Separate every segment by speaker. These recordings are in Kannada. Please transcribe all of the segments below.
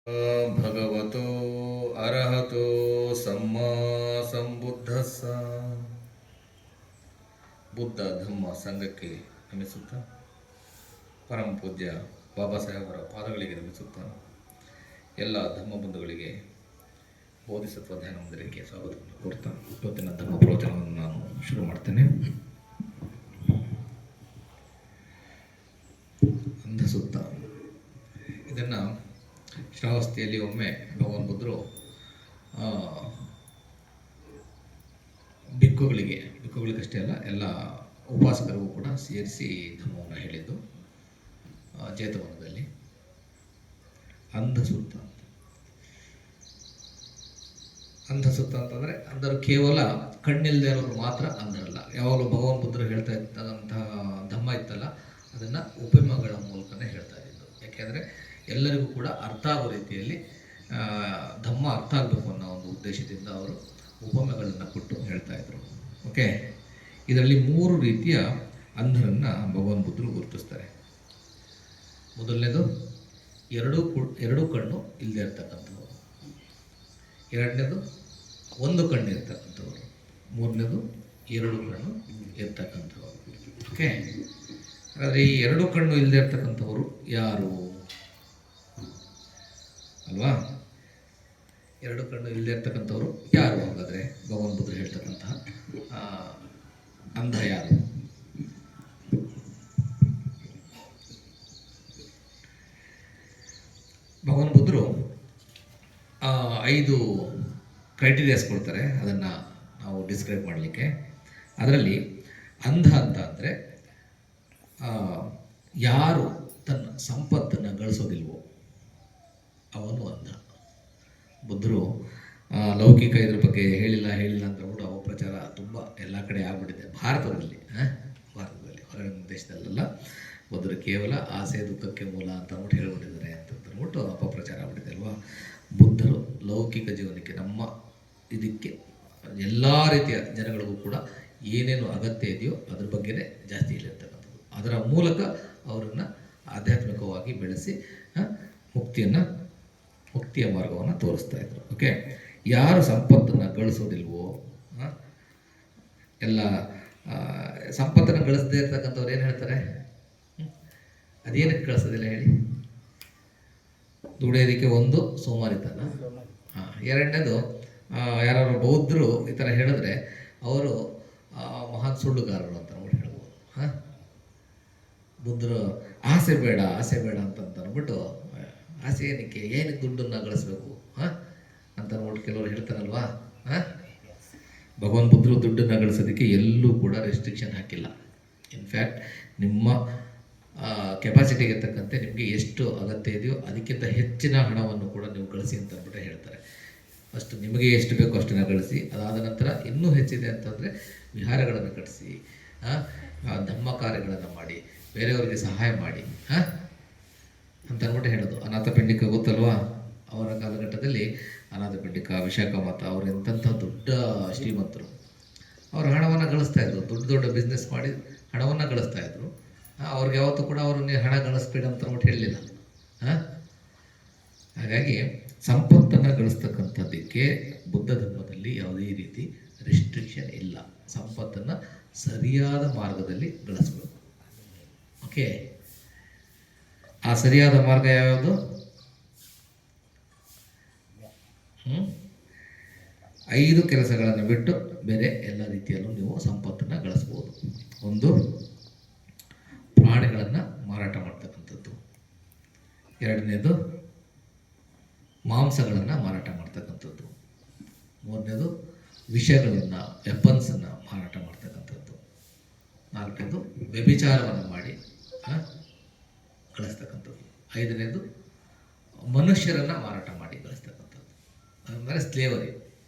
Speaker 1: ಭಗವತೋ ಅರ್ಹತೋ ಸಮ್ಮಾ ಸಂಬುದ್ಧಸ್ಸ. ಬುದ್ಧ ಧಮ್ಮ ಸಂಘಕ್ಕೆ ನಮಿಸುತ್ತಾ, ಪರಮ ಪೂಜ್ಯ ಬಾಬಾ ಸಾಹೇಬರ ಪಾದಗಳಿಗೆ ನಮಿಸುತ್ತಾ, ಎಲ್ಲ ಧಮ್ಮ ಬಂಧುಗಳಿಗೆ ಬೋಧಿಸತ್ವ ಧ್ಯಾನ ಮಂದಿರಕ್ಕೆ ಸ್ವಾಗತವನ್ನು ಕೋರ್ತಾ ಇವತ್ತಿನ ಧಮ್ಮ ಪ್ರವಚನವನ್ನು ನಾನು ಶುರು ಮಾಡ್ತೇನೆ. ಅಂಧಸುತ್ತ ಇದನ್ನು ಶ್ರಾವಸ್ತಿಯಲ್ಲಿ ಒಮ್ಮೆ ಭಗವಾನ್ ಬುದ್ಧರು ಭಿಕ್ಕುಗಳಿಗಷ್ಟೇ ಅಲ್ಲ, ಎಲ್ಲ ಉಪಾಸಕರಿಗೂ ಕೂಡ ಸೇರಿಸಿ ಧರ್ಮವನ್ನು ಹೇಳಿದ್ದು ಜೇತವನದಲ್ಲಿ. ಅಂಧಸುತ್ತ ಅಂತಂದರೆ ಅಂಧರು ಕೇವಲ ಕಣ್ಣಿಲ್ಲದೆ ಇರೋರು ಮಾತ್ರ ಅಂಧರಲ್ಲ. ಯಾವಾಗಲೂ ಭಗವಾನ್ ಬುದ್ಧರು ಹೇಳ್ತಾ ಇರ್ತಕ್ಕಂತಹ ಧಮ್ಮ ಇತ್ತಲ್ಲ, ಅದನ್ನು ಉಪಮೆಗಳ ಮೂಲಕನೇ ಹೇಳ್ತಾ ಇದ್ದು. ಯಾಕೆಂದರೆ ಎಲ್ಲರಿಗೂ ಕೂಡ ಅರ್ಥ ಆಗೋ ರೀತಿಯಲ್ಲಿ ಧಮ್ಮ ಅರ್ಥ ಆಗಬೇಕು ಅನ್ನೋ ಒಂದು ಉದ್ದೇಶದಿಂದ ಅವರು ಉಪಮೆಗಳನ್ನು ಕೊಟ್ಟು ಹೇಳ್ತಾ ಇದ್ರು. ಓಕೆ, ಇದರಲ್ಲಿ 3 ರೀತಿಯ ಅಂಧರನ್ನು ಭಗವಾನ್ ಬುದ್ಧರು ಗುರುತಿಸ್ತಾರೆ. ಮೊದಲನೇದು ಎರಡು ಕಣ್ಣು ಇಲ್ಲದೆ ಇರ್ತಕ್ಕಂಥವ್ರು, ಎರಡನೇದು 1 ಕಣ್ಣು ಇರ್ತಕ್ಕಂಥವ್ರು, ಮೂರನೇದು 2 ಕಣ್ಣು ಇರ್ತಕ್ಕಂಥವ್ರು. ಓಕೆ, ಹಾಗಾದರೆ ಈ 2 ಕಣ್ಣು ಇಲ್ಲದೆ ಇರ್ತಕ್ಕಂಥವ್ರು ಯಾರು ಅಲ್ವಾ? 2 ಕಣ್ಣು ಇಲ್ಲದೆ ಇರ್ತಕ್ಕಂಥವ್ರು ಯಾರು? ಹಾಗಾದರೆ ಭಗವಾನ್ ಬುದ್ಧರು ಹೇಳ್ತಕ್ಕಂತಹ ಅಂಧ ಯಾರು? ಭಗವಾನ್ ಬುದ್ಧರು 5 ಕ್ರೈಟೀರಿಯಾಸ್ ಕೊಡ್ತಾರೆ, ಅದನ್ನು ನಾವು ಡಿಸ್ಕ್ರೈಬ್ ಮಾಡಲಿಕ್ಕೆ. ಅದರಲ್ಲಿ ಅಂಧ ಅಂತ ಅಂದರೆ ಯಾರು ತನ್ನ ಸಂಪತ್ತನ್ನು ಗಳಿಸೋದಿಲ್ವೋ ಅವನು ಅಂಧ. ಬುದ್ಧರು ಲೌಕಿಕ ಇದ್ರ ಬಗ್ಗೆ ಹೇಳಿಲ್ಲ ಅಂತ ಕೂಡ ಅಪಪ್ರಚಾರ ತುಂಬ ಎಲ್ಲ ಕಡೆ ಆಗ್ಬಿಟ್ಟಿದೆ. ಭಾರತದಲ್ಲಿ ಹೊರಗಿನ ದೇಶದಲ್ಲೆಲ್ಲ ಬುದ್ಧರು ಕೇವಲ ಆಸೆ ದುಃಖಕ್ಕೆ ಮೂಲ ಅಂತ ಅಂದ್ಬಿಟ್ಟು ಹೇಳ್ಬಿಟ್ಟಿದ್ದಾರೆ ಅಂತಂದ್ಬಿಟ್ಟು ಅಪಪ್ರಚಾರ ಆಗ್ಬಿಟ್ಟಿದೆ ಅಲ್ವಾ. ಬುದ್ಧರು ಲೌಕಿಕ ಜೀವನಕ್ಕೆ, ನಮ್ಮ ಇದಕ್ಕೆ ಎಲ್ಲ ರೀತಿಯ ಜನಗಳಿಗೂ ಕೂಡ ಏನೇನು ಅಗತ್ಯ ಇದೆಯೋ ಅದ್ರ ಬಗ್ಗೆನೇ ಜಾಸ್ತಿ ಹೇಳಿರ್ತಕ್ಕಂಥದ್ದು. ಅದರ ಮೂಲಕ ಅವರನ್ನು ಆಧ್ಯಾತ್ಮಿಕವಾಗಿ ಬೆಳೆಸಿ ಮುಕ್ತಿಯ ಮಾರ್ಗವನ್ನು ತೋರಿಸ್ತಾ ಇದ್ರು. ಓಕೆ, ಯಾರು ಸಂಪತ್ತನ್ನು ಗಳಿಸೋದಿಲ್ವೋ, ಎಲ್ಲ ಸಂಪತ್ತನ್ನು ಗಳಿಸದೇ ಇರ್ತಕ್ಕಂಥವ್ರು ಏನು ಹೇಳ್ತಾರೆ? ಅದೇನಕ್ಕೆ ಗಳಿಸೋದಿಲ್ಲ ಹೇಳಿ? ದುಡಿಯೋದಕ್ಕೆ ಒಂದು ಸೋಮಾರಿತನ, ಎರಡನೇದು ಯಾರು ಬೌದ್ಧರು ಈ ಥರ ಹೇಳಿದ್ರೆ ಅವರು ಮಹಾನ್ ಸುಳ್ಳುಗಾರರು ಅಂತ ಅಂದ್ಬಿಟ್ಟು ಹೇಳ್ಬೋದು. ಬುದ್ಧರು ಆಸೆ ಬೇಡ ಅಂತ ಅಂದ್ಬಿಟ್ಟು, ಆಸೆ ಏನಕ್ಕೆ ದುಡ್ಡನ್ನು ಗಳಿಸ್ಬೇಕು ಅಂತ ಅಂದ್ಬಿಟ್ಟು ಕೆಲವರು ಹೇಳ್ತಾರಲ್ವಾ. ಭಗವಾನ್ ಬುದ್ಧರು ದುಡ್ಡನ್ನು ಗಳಿಸೋದಕ್ಕೆ ಎಲ್ಲೂ ಕೂಡ ರೆಸ್ಟ್ರಿಕ್ಷನ್ ಹಾಕಿಲ್ಲ. ಇನ್ಫ್ಯಾಕ್ಟ್ ನಿಮ್ಮ ಕೆಪಾಸಿಟಿಗೆ ತಕ್ಕಂತೆ ನಿಮಗೆ ಎಷ್ಟು ಅಗತ್ಯ ಇದೆಯೋ ಅದಕ್ಕಿಂತ ಹೆಚ್ಚಿನ ಹಣವನ್ನು ಕೂಡ ನೀವು ಗಳಿಸಿ ಅಂತ ಅಂದ್ಬಿಟ್ಟು ಹೇಳ್ತಾರೆ. ಅಷ್ಟು ನಿಮಗೆ ಎಷ್ಟು ಬೇಕೋ ಅಷ್ಟನ್ನು ಗಳಿಸಿ, ಅದಾದ ನಂತರ ಇನ್ನೂ ಹೆಚ್ಚಿದೆ ಅಂತಂದರೆ ವಿಹಾರಗಳನ್ನು ಕಟ್ಟಿಸಿ, ಧಮ್ಮ ಕಾರ್ಯಗಳನ್ನು ಮಾಡಿ, ಬೇರೆಯವರಿಗೆ ಸಹಾಯ ಮಾಡಿ ಅಂತ ಅಂದ್ಬಿಟ್ಟು ಹೇಳೋದು. ಅನಾಥಪಿಂಡಿಕ ಗೊತ್ತಲ್ವಾ? ಅವರ ಕಾಲಘಟ್ಟದಲ್ಲಿ ಅನಾಥಪಿಂಡಿಕ, ವಿಶಾಖಮತ ಅವರು ಎಂಥ ದೊಡ್ಡ ಶ್ರೀಮಂತರು. ಅವರು ಹಣವನ್ನು ಗಳಿಸ್ತಾ ಇದ್ರು, ದೊಡ್ಡ ಬಿಸ್ನೆಸ್ ಮಾಡಿ ಹಣವನ್ನು ಗಳಿಸ್ತಾ ಇದ್ರು. ಅವ್ರಿಗೆ ಯಾವತ್ತೂ ಕೂಡ ಅವರು ಹಣ ಗಳಿಸ್ಬೇಡ ಅಂತ ಅಂದ್ಬಿಟ್ಟು ಹೇಳಲಿಲ್ಲ. ಹಾಗಾಗಿ ಸಂಪತ್ತನ್ನು ಗಳಿಸ್ತಕ್ಕಂಥದ್ದಕ್ಕೆ ಬುದ್ಧ ಧರ್ಮದಲ್ಲಿ ಯಾವುದೇ ರೀತಿ ರೆಸ್ಟ್ರಿಕ್ಷನ್ ಇಲ್ಲ. ಸಂಪತ್ತನ್ನು ಸರಿಯಾದ ಮಾರ್ಗದಲ್ಲಿ ಗಳಿಸ್ಬೇಕು. ಓಕೆ, ಆ ಸರಿಯಾದ ಮಾರ್ಗ ಯಾವುದು? 5 ಕೆಲಸಗಳನ್ನು ಬಿಟ್ಟು ಬೇರೆ ಎಲ್ಲ ರೀತಿಯಲ್ಲೂ ನೀವು ಸಂಪತ್ತನ್ನು ಗಳಿಸ್ಬೋದು. ಒಂದು, ಪ್ರಾಣಿಗಳನ್ನು ಮಾರಾಟ ಮಾಡ್ತಕ್ಕಂಥದ್ದು. ಎರಡನೇದು, ಮಾಂಸಗಳನ್ನು ಮಾರಾಟ ಮಾಡ್ತಕ್ಕಂಥದ್ದು. ಮೂರನೇದು, ವಿಷಯಗಳನ್ನು, ವೆಪನ್ಸನ್ನು ಮಾರಾಟ ಮಾಡ್ತಕ್ಕಂಥದ್ದು. ನಾಲ್ಕನೇದು, ವ್ಯಭಿಚಾರವನ್ನು ಮಾಡಿ ಗಳಿಸ್ತಕ್ಕಂಥದ್ದು. 5ನೇದು, ಮನುಷ್ಯರನ್ನು ಮಾರಾಟ ಮಾಡಿ ಗಳಿಸ್ತಕ್ಕಂಥದ್ದು, ಅಂದರೆ ಸ್ಲೇವರಿ,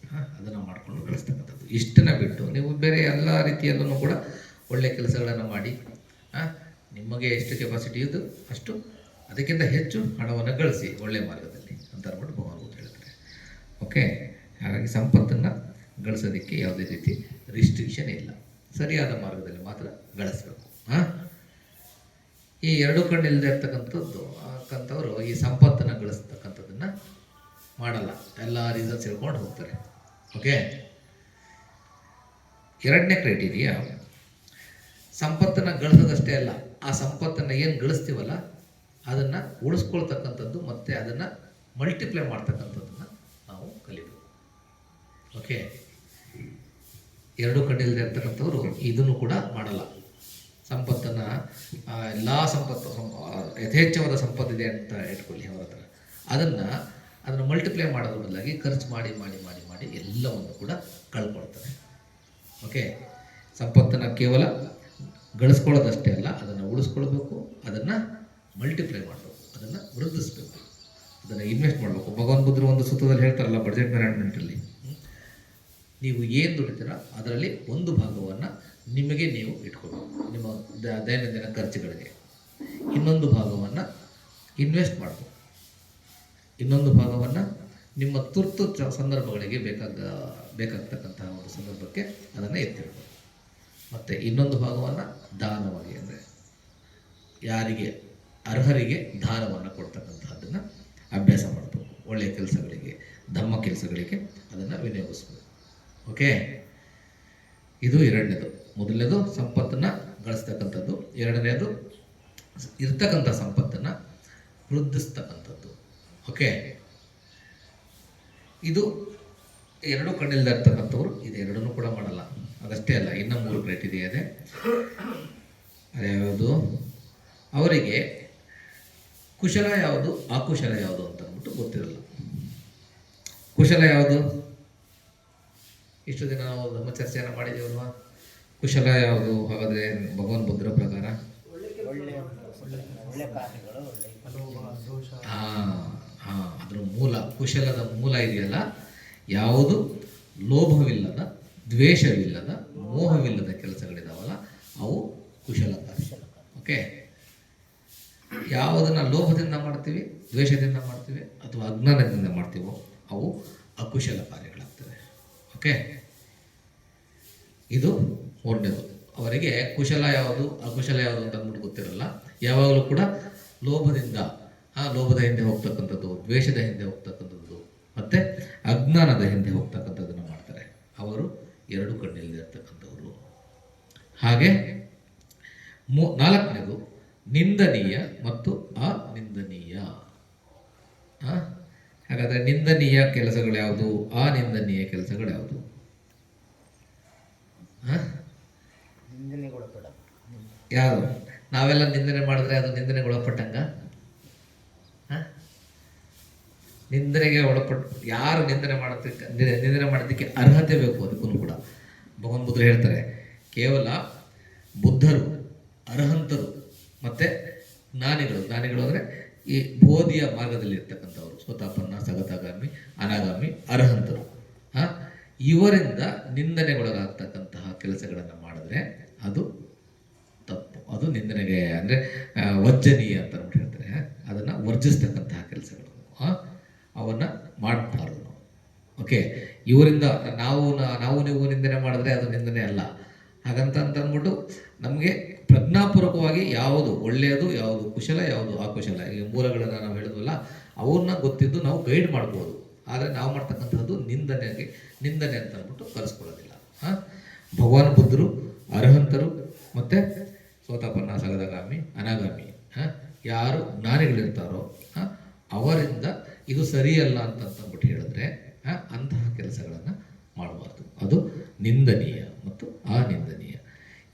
Speaker 1: ಅದನ್ನು ಮಾಡಿಕೊಂಡು ಗಳಿಸ್ತಕ್ಕಂಥದ್ದು. ಇಷ್ಟನ್ನು ಬಿಟ್ಟು ನೀವು ಬೇರೆ ಎಲ್ಲ ರೀತಿಯಲ್ಲೂ ಕೂಡ ಒಳ್ಳೆಯ ಕೆಲಸಗಳನ್ನು ಮಾಡಿ ನಿಮಗೆ ಎಷ್ಟು ಕೆಪಾಸಿಟಿ ಇದ್ದು ಅಷ್ಟು ಅದಕ್ಕಿಂತ ಹೆಚ್ಚು ಹಣವನ್ನು ಗಳಿಸಿ ಒಳ್ಳೆಯ ಮಾರ್ಗದಲ್ಲಿ ಅಂತ ಅಂದ್ಬಿಟ್ಟು ಭಗವಾನ್ ಹೇಳ್ತಾರೆ. ಓಕೆ, ಹಾಗಾಗಿ ಸಂಪತ್ತನ್ನು ಗಳಿಸೋದಕ್ಕೆ ಯಾವುದೇ ರೀತಿ ರಿಸ್ಟ್ರಿಕ್ಷನ್ ಇಲ್ಲ, ಸರಿಯಾದ ಮಾರ್ಗದಲ್ಲಿ ಮಾತ್ರ ಗಳಿಸ್ಬೇಕು. ಈ 2 ಕಣ್ಣು ಇಲ್ಲದೆ ಇರ್ತಕ್ಕಂಥವ್ರು ಈ ಸಂಪತ್ತನ್ನು ಗಳಿಸ್ತಕ್ಕಂಥದ್ದನ್ನು ಮಾಡಲ್ಲ, ಎಲ್ಲ ರೀಸನ್ಸ್ ಹೇಳ್ಕೊಂಡು ಹೋಗ್ತಾರೆ. ಓಕೆ. ಎರಡನೇ ಕ್ರೈಟೀರಿಯಾ, ಸಂಪತ್ತನ್ನು ಗಳಿಸೋದಷ್ಟೇ ಅಲ್ಲ, ಆ ಸಂಪತ್ತನ್ನು ಏನು ಗಳಿಸ್ತೀವಲ್ಲ ಅದನ್ನು ಉಳಿಸ್ಕೊಳ್ತಕ್ಕಂಥದ್ದು ಮತ್ತು ಅದನ್ನು ಮಲ್ಟಿಪ್ಲೈ ಮಾಡ್ತಕ್ಕಂಥದ್ದನ್ನು ನಾವು ಕಲಿಬೇಕು. ಓಕೆ. ಎರಡೂ ಕಣ್ಣಿಲ್ಲದೆ ಇರ್ತಕ್ಕಂಥವ್ರು ಇದನ್ನು ಕೂಡ ಮಾಡಲ್ಲ. ಸಂಪತ್ತನ್ನು ಎಲ್ಲ ಸಂಪತ್ತು ಯಥೇಚ್ಛವಾದ ಸಂಪತ್ತಿದೆ ಅಂತ ಇಟ್ಕೊಳ್ಳಿ ಅವರ ಹತ್ರ, ಅದನ್ನು ಮಲ್ಟಿಪ್ಲೈ ಮಾಡೋದ್ರ ಬದಲಾಗಿ ಖರ್ಚು ಮಾಡಿ ಮಾಡಿ ಮಾಡಿ ಮಾಡಿ ಎಲ್ಲವನ್ನು ಕೂಡ ಕಳ್ಕೊಳ್ತಾರೆ. ಓಕೆ. ಸಂಪತ್ತನ್ನು ಕೇವಲ ಗಳಿಸ್ಕೊಳ್ಳೋದಷ್ಟೇ ಅಲ್ಲ, ಅದನ್ನು ಉಳಿಸ್ಕೊಳ್ಬೇಕು, ಅದನ್ನು ಮಲ್ಟಿಪ್ಲೈ ಮಾಡಬೇಕು, ಅದನ್ನು ವೃದ್ಧಿಸಬೇಕು, ಅದನ್ನು ಇನ್ವೆಸ್ಟ್ ಮಾಡಬೇಕು. ಭಗವಾನ್ ಬುದ್ಧರು ಒಂದು ಸೂತ್ರದಲ್ಲಿ ಹೇಳ್ತಾರಲ್ಲ ಬಡ್ಜೆಟ್ ಮ್ಯಾನೇಜ್ಮೆಂಟಲ್ಲಿ, ನೀವು ಏನು ದುಡಿತೀರ ಅದರಲ್ಲಿ ಒಂದು ಭಾಗವನ್ನು ನಿಮಗೆ ನೀವು ಇಟ್ಕೊಳ್ಬೇಕು ನಿಮ್ಮ ದೈನಂದಿನ ಖರ್ಚುಗಳಿಗೆ, ಇನ್ನೊಂದು ಭಾಗವನ್ನು ಇನ್ವೆಸ್ಟ್ ಮಾಡಬೇಕು, ಇನ್ನೊಂದು ಭಾಗವನ್ನು ನಿಮ್ಮ ತುರ್ತು ಸಂದರ್ಭಗಳಿಗೆ ಬೇಕಾಗ್ತಕ್ಕಂತಹ ಒಂದು ಸಂದರ್ಭಕ್ಕೆ ಅದನ್ನು ಎತ್ತಿಡಬೇಕು, ಮತ್ತು ಇನ್ನೊಂದು ಭಾಗವನ್ನು ದಾನವಾಗಿ, ಅಂದರೆ ಯಾರಿಗೆ ಅರ್ಹರಿಗೆ ದಾನವನ್ನು ಕೊಡ್ತಕ್ಕಂತಹದ್ದನ್ನು ಅಭ್ಯಾಸ ಮಾಡಬೇಕು. ಒಳ್ಳೆಯ ಕೆಲಸಗಳಿಗೆ, ಧಮ್ಮ ಕೆಲಸಗಳಿಗೆ ಅದನ್ನು ವಿನಿಯೋಗಿಸ್ಬೇಕು. ಓಕೆ. ಇದು ಎರಡನೇದು. ಮೊದಲನೇದು ಸಂಪತ್ತನ್ನು ಗಳಿಸ್ತಕ್ಕಂಥದ್ದು, ಎರಡನೇದು ಇರ್ತಕ್ಕಂಥ ಸಂಪತ್ತನ್ನು ವೃದ್ಧಿಸ್ತಕ್ಕಂಥದ್ದು. ಓಕೆ. ಇದು ಎರಡೂ ಕಣ್ಣಿಲ್ಲದೆ ಇರ್ತಕ್ಕಂಥವ್ರು ಇದೆರಡನ್ನೂ ಕೂಡ ಮಾಡಲ್ಲ. ಅದಷ್ಟೇ ಅಲ್ಲ, ಇನ್ನೂ 3 ಕ್ರೈಟೀರಿಯಾ ಇದೆ. ಅದ್ಯಾವುದು, ಅವರಿಗೆ ಕುಶಲ ಯಾವುದು ಅಕುಶಲ ಯಾವುದು ಅಂತ ಅಂದ್ಬಿಟ್ಟು ಗೊತ್ತಿರಲ್ಲ. ಕುಶಲ ಯಾವುದು, ಇಷ್ಟು ದಿನ ನಾವು ನಮ್ಮ ಚರ್ಚೆಯನ್ನು ಮಾಡಿದ್ದೀವಲ್ವಾ, ಕುಶಲ ಯಾವುದು ಹಾಗಾದರೆ ಭಗವಾನ್ ಬುದ್ಧರ ಪ್ರಕಾರ? ಅದ್ರ ಮೂಲ, ಕುಶಲದ ಮೂಲ ಇದೆಯಲ್ಲ, ಯಾವುದು ಲೋಭವಿಲ್ಲದ, ದ್ವೇಷವಿಲ್ಲದ, ಮೋಹವಿಲ್ಲದ ಕೆಲಸಗಳಿದಾವಲ್ಲ ಅವು ಕುಶಲ ಕಾರ್ಯ. ಓಕೆ. ಯಾವುದನ್ನು ಲೋಭದಿಂದ ಮಾಡ್ತೀವಿ, ದ್ವೇಷದಿಂದ ಮಾಡ್ತೀವಿ ಅಥವಾ ಅಜ್ಞಾನದಿಂದ ಮಾಡ್ತೀವೋ ಅವು ಅಕುಶಲ ಕಾರ್ಯಗಳಾಗ್ತವೆ. ಓಕೆ. ಇದು ಮೂರನೇದು. ಅವರಿಗೆ ಕುಶಲ ಯಾವುದು ಅಕುಶಲ ಯಾವುದು ಅಂತ ಅಂದ್ಬಿಟ್ಟು ಗೊತ್ತಿರಲ್ಲ. ಯಾವಾಗಲೂ ಕೂಡ ಲೋಭದ ಹಿಂದೆ ಹೋಗ್ತಕ್ಕಂಥದ್ದು, ದ್ವೇಷದ ಹಿಂದೆ ಹೋಗ್ತಕ್ಕಂಥದ್ದು ಮತ್ತು ಅಜ್ಞಾನದ ಹಿಂದೆ ಹೋಗ್ತಕ್ಕಂಥದ್ದನ್ನು ಮಾಡ್ತಾರೆ. ಅವರು ಎರಡು ಕಣ್ಣಿಲ್ಲದೆ ಇರ್ತಕ್ಕಂಥವ್ರು. ಹಾಗೆ ನಾಲ್ಕನೇದು ನಿಂದನೀಯ ಮತ್ತು ಅನಿಂದನೀಯ. ಹಾಗಾದರೆ ನಿಂದನೀಯ ಕೆಲಸಗಳು ಯಾವುದು, ಅನಿಂದನೀಯ ಕೆಲಸಗಳು ಯಾವುದು? ಯಾವುದು? ನಾವೆಲ್ಲ ನಿಂದನೆ ಮಾಡಿದ್ರೆ ಅದು ನಿಂದನೆಗೆ ಒಳಪಟ್ಟಂಗ? ನಿಂದನೆಗೆ ಯಾರು ನಿಂದನೆ ಮಾಡೋದಕ್ಕೆ ಅರ್ಹತೆ ಬೇಕು, ಅದಕ್ಕೂ ಕೂಡ ಭಗವಾನ್ ಬುದ್ಧರು ಹೇಳ್ತಾರೆ, ಕೇವಲ ಬುದ್ಧರು, ಅರ್ಹಂತರು ಮತ್ತು ಜ್ಞಾನಿಗಳು ಅಂದರೆ ಈ ಬೋಧಿಯ ಮಾರ್ಗದಲ್ಲಿ ಇರ್ತಕ್ಕಂಥವ್ರು, ಸೋತಾಪನ್ನ, ಸಗತಾಗಾಮಿ, ಅನಾಗಾಮಿ, ಅರ್ಹಂತರು, ಇವರಿಂದ ನಿಂದನೆಗೊಳಗಾಗ್ತಕ್ಕಂತಹ ಕೆಲಸಗಳನ್ನು ಮಾಡಿದ್ರೆ ಅದು ತಪ್ಪು, ಅದು ನಿಂದನೆಗೆ ಅಂದರೆ ವರ್ಜನೀಯ ಅಂತ ಹೇಳ್ತಾರೆ. ಅದನ್ನು ವರ್ಜಿಸ್ತಕ್ಕಂತಹ ಕೆಲಸಗಳು, ಅವನ್ನು ಮಾಡಬಾರ್ದು ನಾವು. ಓಕೆ. ಇವರಿಂದ ನಾವು ನೀವು ನಿಂದನೆ ಮಾಡಿದ್ರೆ ಅದು ನಿಂದನೆ ಅಲ್ಲ. ಹಾಗಂತ ಅಂದ್ಬಿಟ್ಟು ನಮಗೆ ಪ್ರಜ್ಞಾಪೂರ್ವಕವಾಗಿ ಯಾವುದು ಒಳ್ಳೆಯದು, ಯಾವುದು ಕುಶಲ, ಯಾವುದು ಅಕುಶಲ, ಈ ಮೂಲಗಳನ್ನು ನಾವು ಹೇಳಿದ್ವಲ್ಲ ಅವ್ರನ್ನ ಗೊತ್ತಿದ್ದು ನಾವು ಗೈಡ್ ಮಾಡ್ಬೋದು. ಆದರೆ ನಾವು ಮಾಡ್ತಕ್ಕಂಥದ್ದು ನಿಂದನೆ ಅಂತ ಅಂದ್ಬಿಟ್ಟು ಕಲಿಸ್ಕೊಳ್ಳೋದಿಲ್ಲ. ಭಗವಾನ್ ಬುದ್ಧರು, ಅರ್ಹಂತರು ಮತ್ತು ಸೋತಾಪನ್ನ, ಸಗದಗಾಮಿ, ಅನಾಗಾಮಿ, ಯಾರು ಜ್ಞಾನಿಗಳಿರ್ತಾರೋ ಅವರಿಂದ ಇದು ಸರಿಯಲ್ಲ ಅಂತಂದ್ಬಿಟ್ಟು ಹೇಳಿದ್ರೆ ಅಂತಹ ಕೆಲಸಗಳನ್ನು ಮಾಡಬಾರ್ದು. ಅದು ನಿಂದನೀಯ ಮತ್ತು ಅನಿಂದನೀಯ.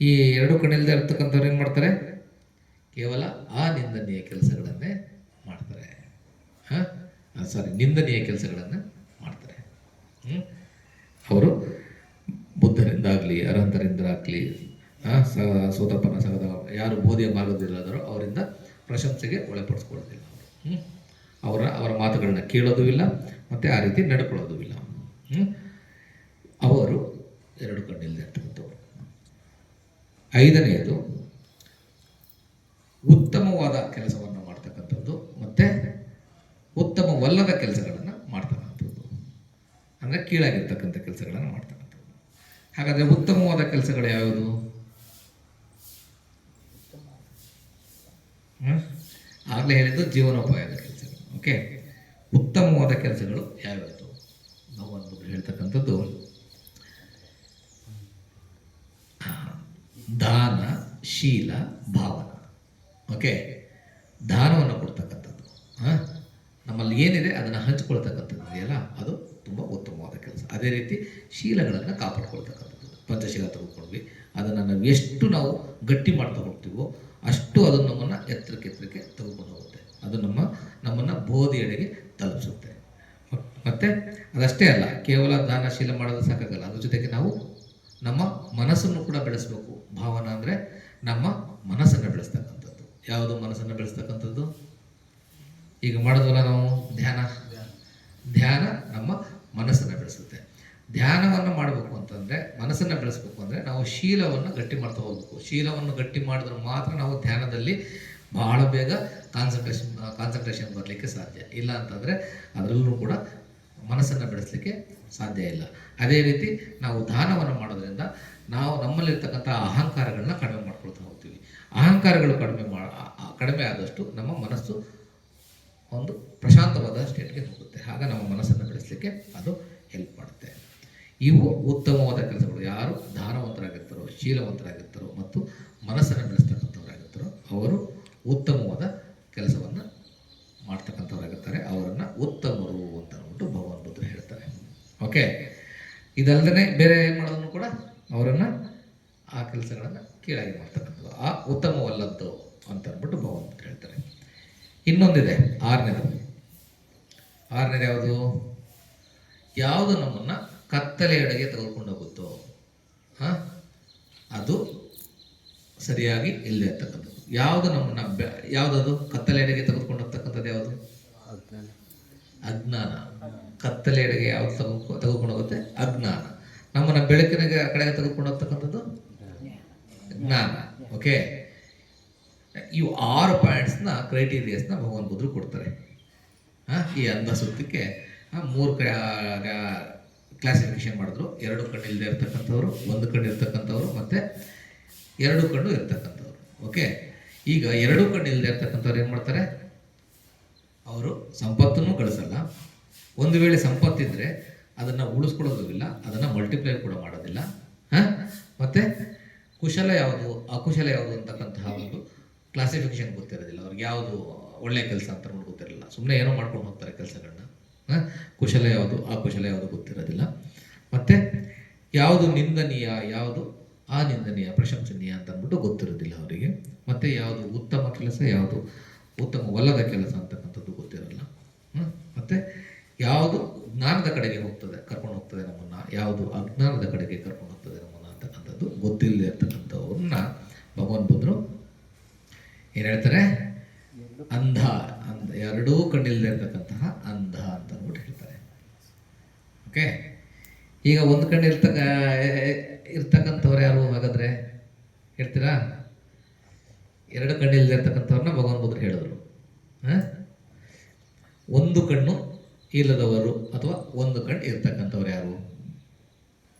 Speaker 1: ಈ ಎರಡು ಕಣ್ಣಿಲ್ಲದೆ ಇರ್ತಕ್ಕಂಥವ್ರು ಏನು ಮಾಡ್ತಾರೆ, ಕೇವಲ ಅನಿಂದನೀಯ ಕೆಲಸಗಳನ್ನೇ ಮಾಡ್ತಾರೆ. ನಿಂದನೀಯ ಕೆಲಸಗಳನ್ನು ಮಾಡ್ತಾರೆ. ಅವರು ಬುದ್ಧರಿಂದಾಗಲಿ, ಅರ್ಹಂತರಿಂದಾಗಲಿ, ಸೋತಪ್ಪನ ಸಗದ ಯಾರು ಬೋಧಿಯ ಮಾರ್ಗದಲ್ಲಿದ್ದಾರೋ ಅವರಿಂದ ಪ್ರಶಂಸೆಗೆ ಒಳಪಡಿಸ್ಕೊಳ್ಳೋದಿಲ್ಲ. ಅವರ ಮಾತುಗಳನ್ನ ಕೇಳೋದು ಇಲ್ಲ ಮತ್ತು ಆ ರೀತಿ ನಡ್ಕೊಳ್ಳೋದು ಇಲ್ಲ. ಅವರು ಎರಡು ಕಣ್ಣಿಲ್ಲದೆ ಇರ್ತಕ್ಕಂಥವ್ರು. ಐದನೆಯದು ಉತ್ತಮವಾದ ಕೆಲಸವನ್ನು ಮಾಡ್ತಕ್ಕಂಥದ್ದು ಮತ್ತು ಉತ್ತಮವಲ್ಲದ ಕೆಲಸಗಳನ್ನು ಮಾಡ್ತಕ್ಕಂಥದ್ದು, ಅಂದರೆ ಕೀಳಾಗಿರ್ತಕ್ಕಂಥ ಕೆಲಸಗಳನ್ನು ಮಾಡ್ತಕ್ಕಂಥದ್ದು. ಹಾಗಾದರೆ ಉತ್ತಮವಾದ ಕೆಲಸಗಳು ಯಾವುದು? ಆಗಲೇ ಹೇಳಿದ್ದು ಜೀವನೋಪಾಯದ ಕೆಲಸಗಳು. ಓಕೆ. ಉತ್ತಮವಾದ ಕೆಲಸಗಳು ಯಾವ್ಯಾವುದು ಭಗವಾನ್ ಬುದ್ಧರು ಹೇಳ್ತಕ್ಕಂಥದ್ದು ದಾನ, ಶೀಲ, ಭಾವನ. ಓಕೆ, ದಾನವನ್ನು ಕೊಡ್ತಕ್ಕಂಥದ್ದು, ನಮ್ಮಲ್ಲಿ ಏನಿದೆ ಅದನ್ನು ಹಂಚಿಕೊಳ್ತಕ್ಕಂಥದ್ದು ಇದೆಯಲ್ಲ, ಅದು ತುಂಬ ಉತ್ತಮವಾದ ಕೆಲಸ. ಅದೇ ರೀತಿ ಶೀಲಗಳನ್ನು ಕಾಪಾಡ್ಕೊಳ್ತಕ್ಕಂಥದ್ದು, ಪಂಚಶೀಲ ತೆಗೆದುಕೊಂಡ್ವಿ, ಅದನ್ನು ನಾವು ಎಷ್ಟು ನಾವು ಗಟ್ಟಿ ಮಾಡ್ತಾ ಹೋಗ್ತೀವೋ ಅಷ್ಟು ಅದು ನಮ್ಮನ್ನು ಎತ್ತರಕ್ಕೆ ತೆಗೆದುಕೊಂಡು ಹೋಗುತ್ತೆ. ಅದು ನಮ್ಮನ್ನು ಬೋಧಿಯೆಡೆಗೆ ತಲುಪಿಸುತ್ತೆ. ಮತ್ತು ಅದಷ್ಟೇ ಅಲ್ಲ, ಕೇವಲ ದಾನಶೀಲ ಮಾಡೋದು ಸಾಕಾಗಲ್ಲ, ಅದ್ರ ಜೊತೆಗೆ ನಾವು ನಮ್ಮ ಮನಸ್ಸನ್ನು ಕೂಡ ಬೆಳೆಸಬೇಕು. ಭಾವನ ಅಂದರೆ ನಮ್ಮ ಮನಸ್ಸನ್ನು ಬೆಳೆಸ್ತಕ್ಕಂಥದ್ದು. ಯಾವುದು ಮನಸ್ಸನ್ನು ಬೆಳೆಸ್ತಕ್ಕಂಥದ್ದು? ಈಗ ಮಾಡಿದ್ವಲ್ಲ ನಾವು ಧ್ಯಾನ ನಮ್ಮ ಮನಸ್ಸನ್ನು ಬೆಳೆಸುತ್ತೆ. ಧ್ಯಾನವನ್ನು ಮಾಡಬೇಕು ಅಂತಂದರೆ, ಮನಸ್ಸನ್ನು ಬೆಳೆಸಬೇಕು ಅಂದರೆ ನಾವು ಶೀಲವನ್ನು ಗಟ್ಟಿ ಮಾಡ್ತಾ ಹೋಗಬೇಕು. ಶೀಲವನ್ನು ಗಟ್ಟಿ ಮಾಡಿದ್ರೆ ಮಾತ್ರ ನಾವು ಧ್ಯಾನದಲ್ಲಿ ಬಹಳ ಬೇಗ ಕಾನ್ಸಂಟ್ರೇಷನ್ ಬರಲಿಕ್ಕೆ ಸಾಧ್ಯ. ಇಲ್ಲ ಅಂತಂದರೆ ಅದರಲ್ಲೂ ಕೂಡ ಮನಸ್ಸನ್ನು ಬೆಳೆಸಲಿಕ್ಕೆ ಸಾಧ್ಯ ಇಲ್ಲ. ಅದೇ ರೀತಿ ನಾವು ದಾನವನ್ನು ಮಾಡೋದ್ರಿಂದ ನಾವು ನಮ್ಮಲ್ಲಿರ್ತಕ್ಕಂಥ ಅಹಂಕಾರಗಳನ್ನ ಕಡಿಮೆ ಮಾಡ್ಕೊಳ್ತಾ ಹೋಗ್ತೀವಿ. ಅಹಂಕಾರಗಳು ಕಡಿಮೆ ಆದಷ್ಟು ನಮ್ಮ ಮನಸ್ಸು ಒಂದು ಪ್ರಶಾಂತವಾದ ಸ್ಟೇಟ್ಗೆ ಹೋಗುತ್ತೆ. ಆಗ ನಮ್ಮ ಮನಸ್ಸನ್ನು ಬೆಳೆಸಲಿಕ್ಕೆ ಅದು ಹೆಲ್ಪ್ ಮಾಡುತ್ತೆ. ಇವು ಉತ್ತಮವಾದ ಕೆಲಸಗಳು. ಯಾರು ದಾನವಂತರಾಗಿರ್ತಾರೋ, ಶೀಲವಂತರಾಗಿರ್ತಾರೋ ಮತ್ತು ಮನಸ್ಸನ್ನು ಬೆಳೆಸ್ತಕ್ಕಂಥವರಾಗಿರ್ತಾರೋ ಅವರು ಉತ್ತಮವಾದ ಕೆಲಸವನ್ನು ಮಾಡ್ತಕ್ಕಂಥವರಾಗಿರ್ತಾರೆ. ಅವರನ್ನು ಉತ್ತಮರು ಅಂತ ಅಂದ್ಬಿಟ್ಟು ಭಗವಾನ್ ಬುದ್ಧರು ಹೇಳ್ತಾರೆ. ಓಕೆ, ಇದಲ್ಲದೆ ಬೇರೆ ಏನು ಮಾಡೋದನ್ನು ಕೂಡ ಅವರನ್ನು ಆ ಕೆಲಸಗಳನ್ನು ಕೀಳಾಗಿ ಮಾಡ್ತಕ್ಕಂಥದ್ದು, ಆ ಉತ್ತಮವಲ್ಲದ್ದು ಅಂತ ಅಂದ್ಬಿಟ್ಟು ಭಗವಾನ್ ಬುದ್ಧರು ಹೇಳ್ತಾರೆ. ಇನ್ನೊಂದಿದೆ, ಆರನೇದು ಯಾವುದು ನಮ್ಮನ್ನು ಕತ್ತಲೆಯೆಡೆಗೆ ತೆಗೆದುಕೊಂಡು ಹೋಗುತ್ತೋ ಅದು ಸರಿಯಾಗಿ ಇಲ್ಲದೆ ಇರ್ತಕ್ಕಂಥದ್ದು. ಯಾವುದು ನಮ್ಮನ್ನು ಯಾವುದದು ಕತ್ತಲೆಯೆಡೆಗೆ ತೆಗೆದುಕೊಂಡು ಹೋಗ್ತಕ್ಕಂಥದ್ದು? ಯಾವುದು? ಅಜ್ಞಾನ. ಕತ್ತಲೆಯೆಡೆಗೆ ಯಾವುದು ತೆಗೆದುಕೊಂಡು ಹೋಗುತ್ತೆ? ಅಜ್ಞಾನ. ನಮ್ಮನ್ನು ಬೆಳಕಿನ ಕಡೆಗೆ ತೆಗೆದುಕೊಂಡು ಹೋಗ್ತಕ್ಕಂಥದ್ದು ಜ್ಞಾನ. ಓಕೆ, ಇವು 6 ಪಾಯಿಂಟ್ಸ್ನ ಕ್ರೈಟೀರಿಯಾಸ್ನ ಭಗವಾನ್ ಬುದ್ಧರು ಕೊಡ್ತಾರೆ. ಈ ಅಂಧ ಸುತ್ತಕ್ಕೆ 3 ಕ್ಲಾಸಿಫಿಕೇಶನ್ ಮಾಡಿದ್ರು. 2 ಕಣ್ಣು ಇಲ್ಲದೆ ಇರ್ತಕ್ಕಂಥವ್ರು, 1 ಕಣ್ಣು ಇರ್ತಕ್ಕಂಥವ್ರು, ಮತ್ತು 2 ಕಣ್ಣು ಇರ್ತಕ್ಕಂಥವ್ರು. ಓಕೆ, ಈಗ 2 ಕಣ್ಣು ಇಲ್ಲದೆ ಇರ್ತಕ್ಕಂಥವ್ರು ಏನು ಮಾಡ್ತಾರೆ? ಅವರು ಸಂಪತ್ತನ್ನು ಗಳಿಸಲ್ಲ. ಒಂದು ವೇಳೆ ಸಂಪತ್ತಿದ್ರೆ ಅದನ್ನು ಉಳಿಸ್ಕೊಳ್ಳೋದು ಇಲ್ಲ, ಅದನ್ನು ಮಲ್ಟಿಪ್ಲೈ ಕೂಡ ಮಾಡೋದಿಲ್ಲ. ಮತ್ತು ಕುಶಲ ಯಾವುದು, ಅಕುಶಲ ಯಾವುದು ಅಂತಕ್ಕಂತಹ ಒಂದು ಕ್ಲಾಸಿಫಿಕೇಶನ್ ಗೊತ್ತಿರೋದಿಲ್ಲ ಅವ್ರಿಗೆ. ಯಾವುದು ಒಳ್ಳೆಯ ಕೆಲಸ ಅಂತ ಗೊತ್ತಿರಲಿಲ್ಲ, ಸುಮ್ಮನೆ ಏನೋ ಮಾಡ್ಕೊಂಡು ಹೋಗ್ತಾರೆ ಕೆಲಸಗಳನ್ನ. ಕುಶಲ ಯಾವುದು, ಅಕುಶಲ ಯಾವುದು ಗೊತ್ತಿರೋದಿಲ್ಲ. ಮತ್ತು ಯಾವುದು ನಿಂದನೀಯ, ಯಾವುದು ಅನಿಂದನೀಯ, ಪ್ರಶಂಸನೀಯ ಅಂತ ಅಂದ್ಬಿಟ್ಟು ಗೊತ್ತಿರೋದಿಲ್ಲ ಅವರಿಗೆ. ಮತ್ತು ಯಾವುದು ಉತ್ತಮ ಕೆಲಸ, ಯಾವುದು ಉತ್ತಮವಲ್ಲದ ಕೆಲಸ ಅಂತಕ್ಕಂಥದ್ದು ಗೊತ್ತಿರಲ್ಲ. ಮತ್ತು ಯಾವುದು ಜ್ಞಾನದ ಕಡೆಗೆ ಕರ್ಕೊಂಡು ಹೋಗ್ತದೆ ನಮ್ಮನ್ನು, ಯಾವುದು ಅಜ್ಞಾನದ ಕಡೆಗೆ ಕರ್ಕೊಂಡು ಹೋಗ್ತದೆ ನಮ್ಮನ್ನು ಅಂತಕ್ಕಂಥದ್ದು ಗೊತ್ತಿಲ್ಲದೆ ಇರ್ತಕ್ಕಂಥವ್ರನ್ನ ಭಗವಾನ್ ಬುದ್ಧರು ಏನು ಹೇಳ್ತಾರೆ? ಅಂಧ. 2 ಕಣ್ಣಿಲ್ಲದೆ ಇರ್ತಕ್ಕಂತಹ ಅಂಧ ಅಂತ ಅಂದ್ಬಿಟ್ಟು ಹೇಳ್ತಾರೆ. ಓಕೆ, ಈಗ 1 ಕಣ್ಣು ಇರ್ತಕ್ಕಂಥವ್ರು ಯಾರು ಹಾಗಾದ್ರೆ ಹೇಳ್ತೀರಾ? 2 ಕಣ್ಣಿಲ್ಲದೆ ಇರ್ತಕ್ಕಂಥವ್ರನ್ನ ಭಗವಾನ್ ಬುದ್ಧರು ಹೇಳಿದ್ರು. 1 ಕಣ್ಣು ಇಲ್ಲದವರು ಅಥವಾ 1 ಕಣ್ಣು ಇರ್ತಕ್ಕಂಥವ್ರು ಯಾರು?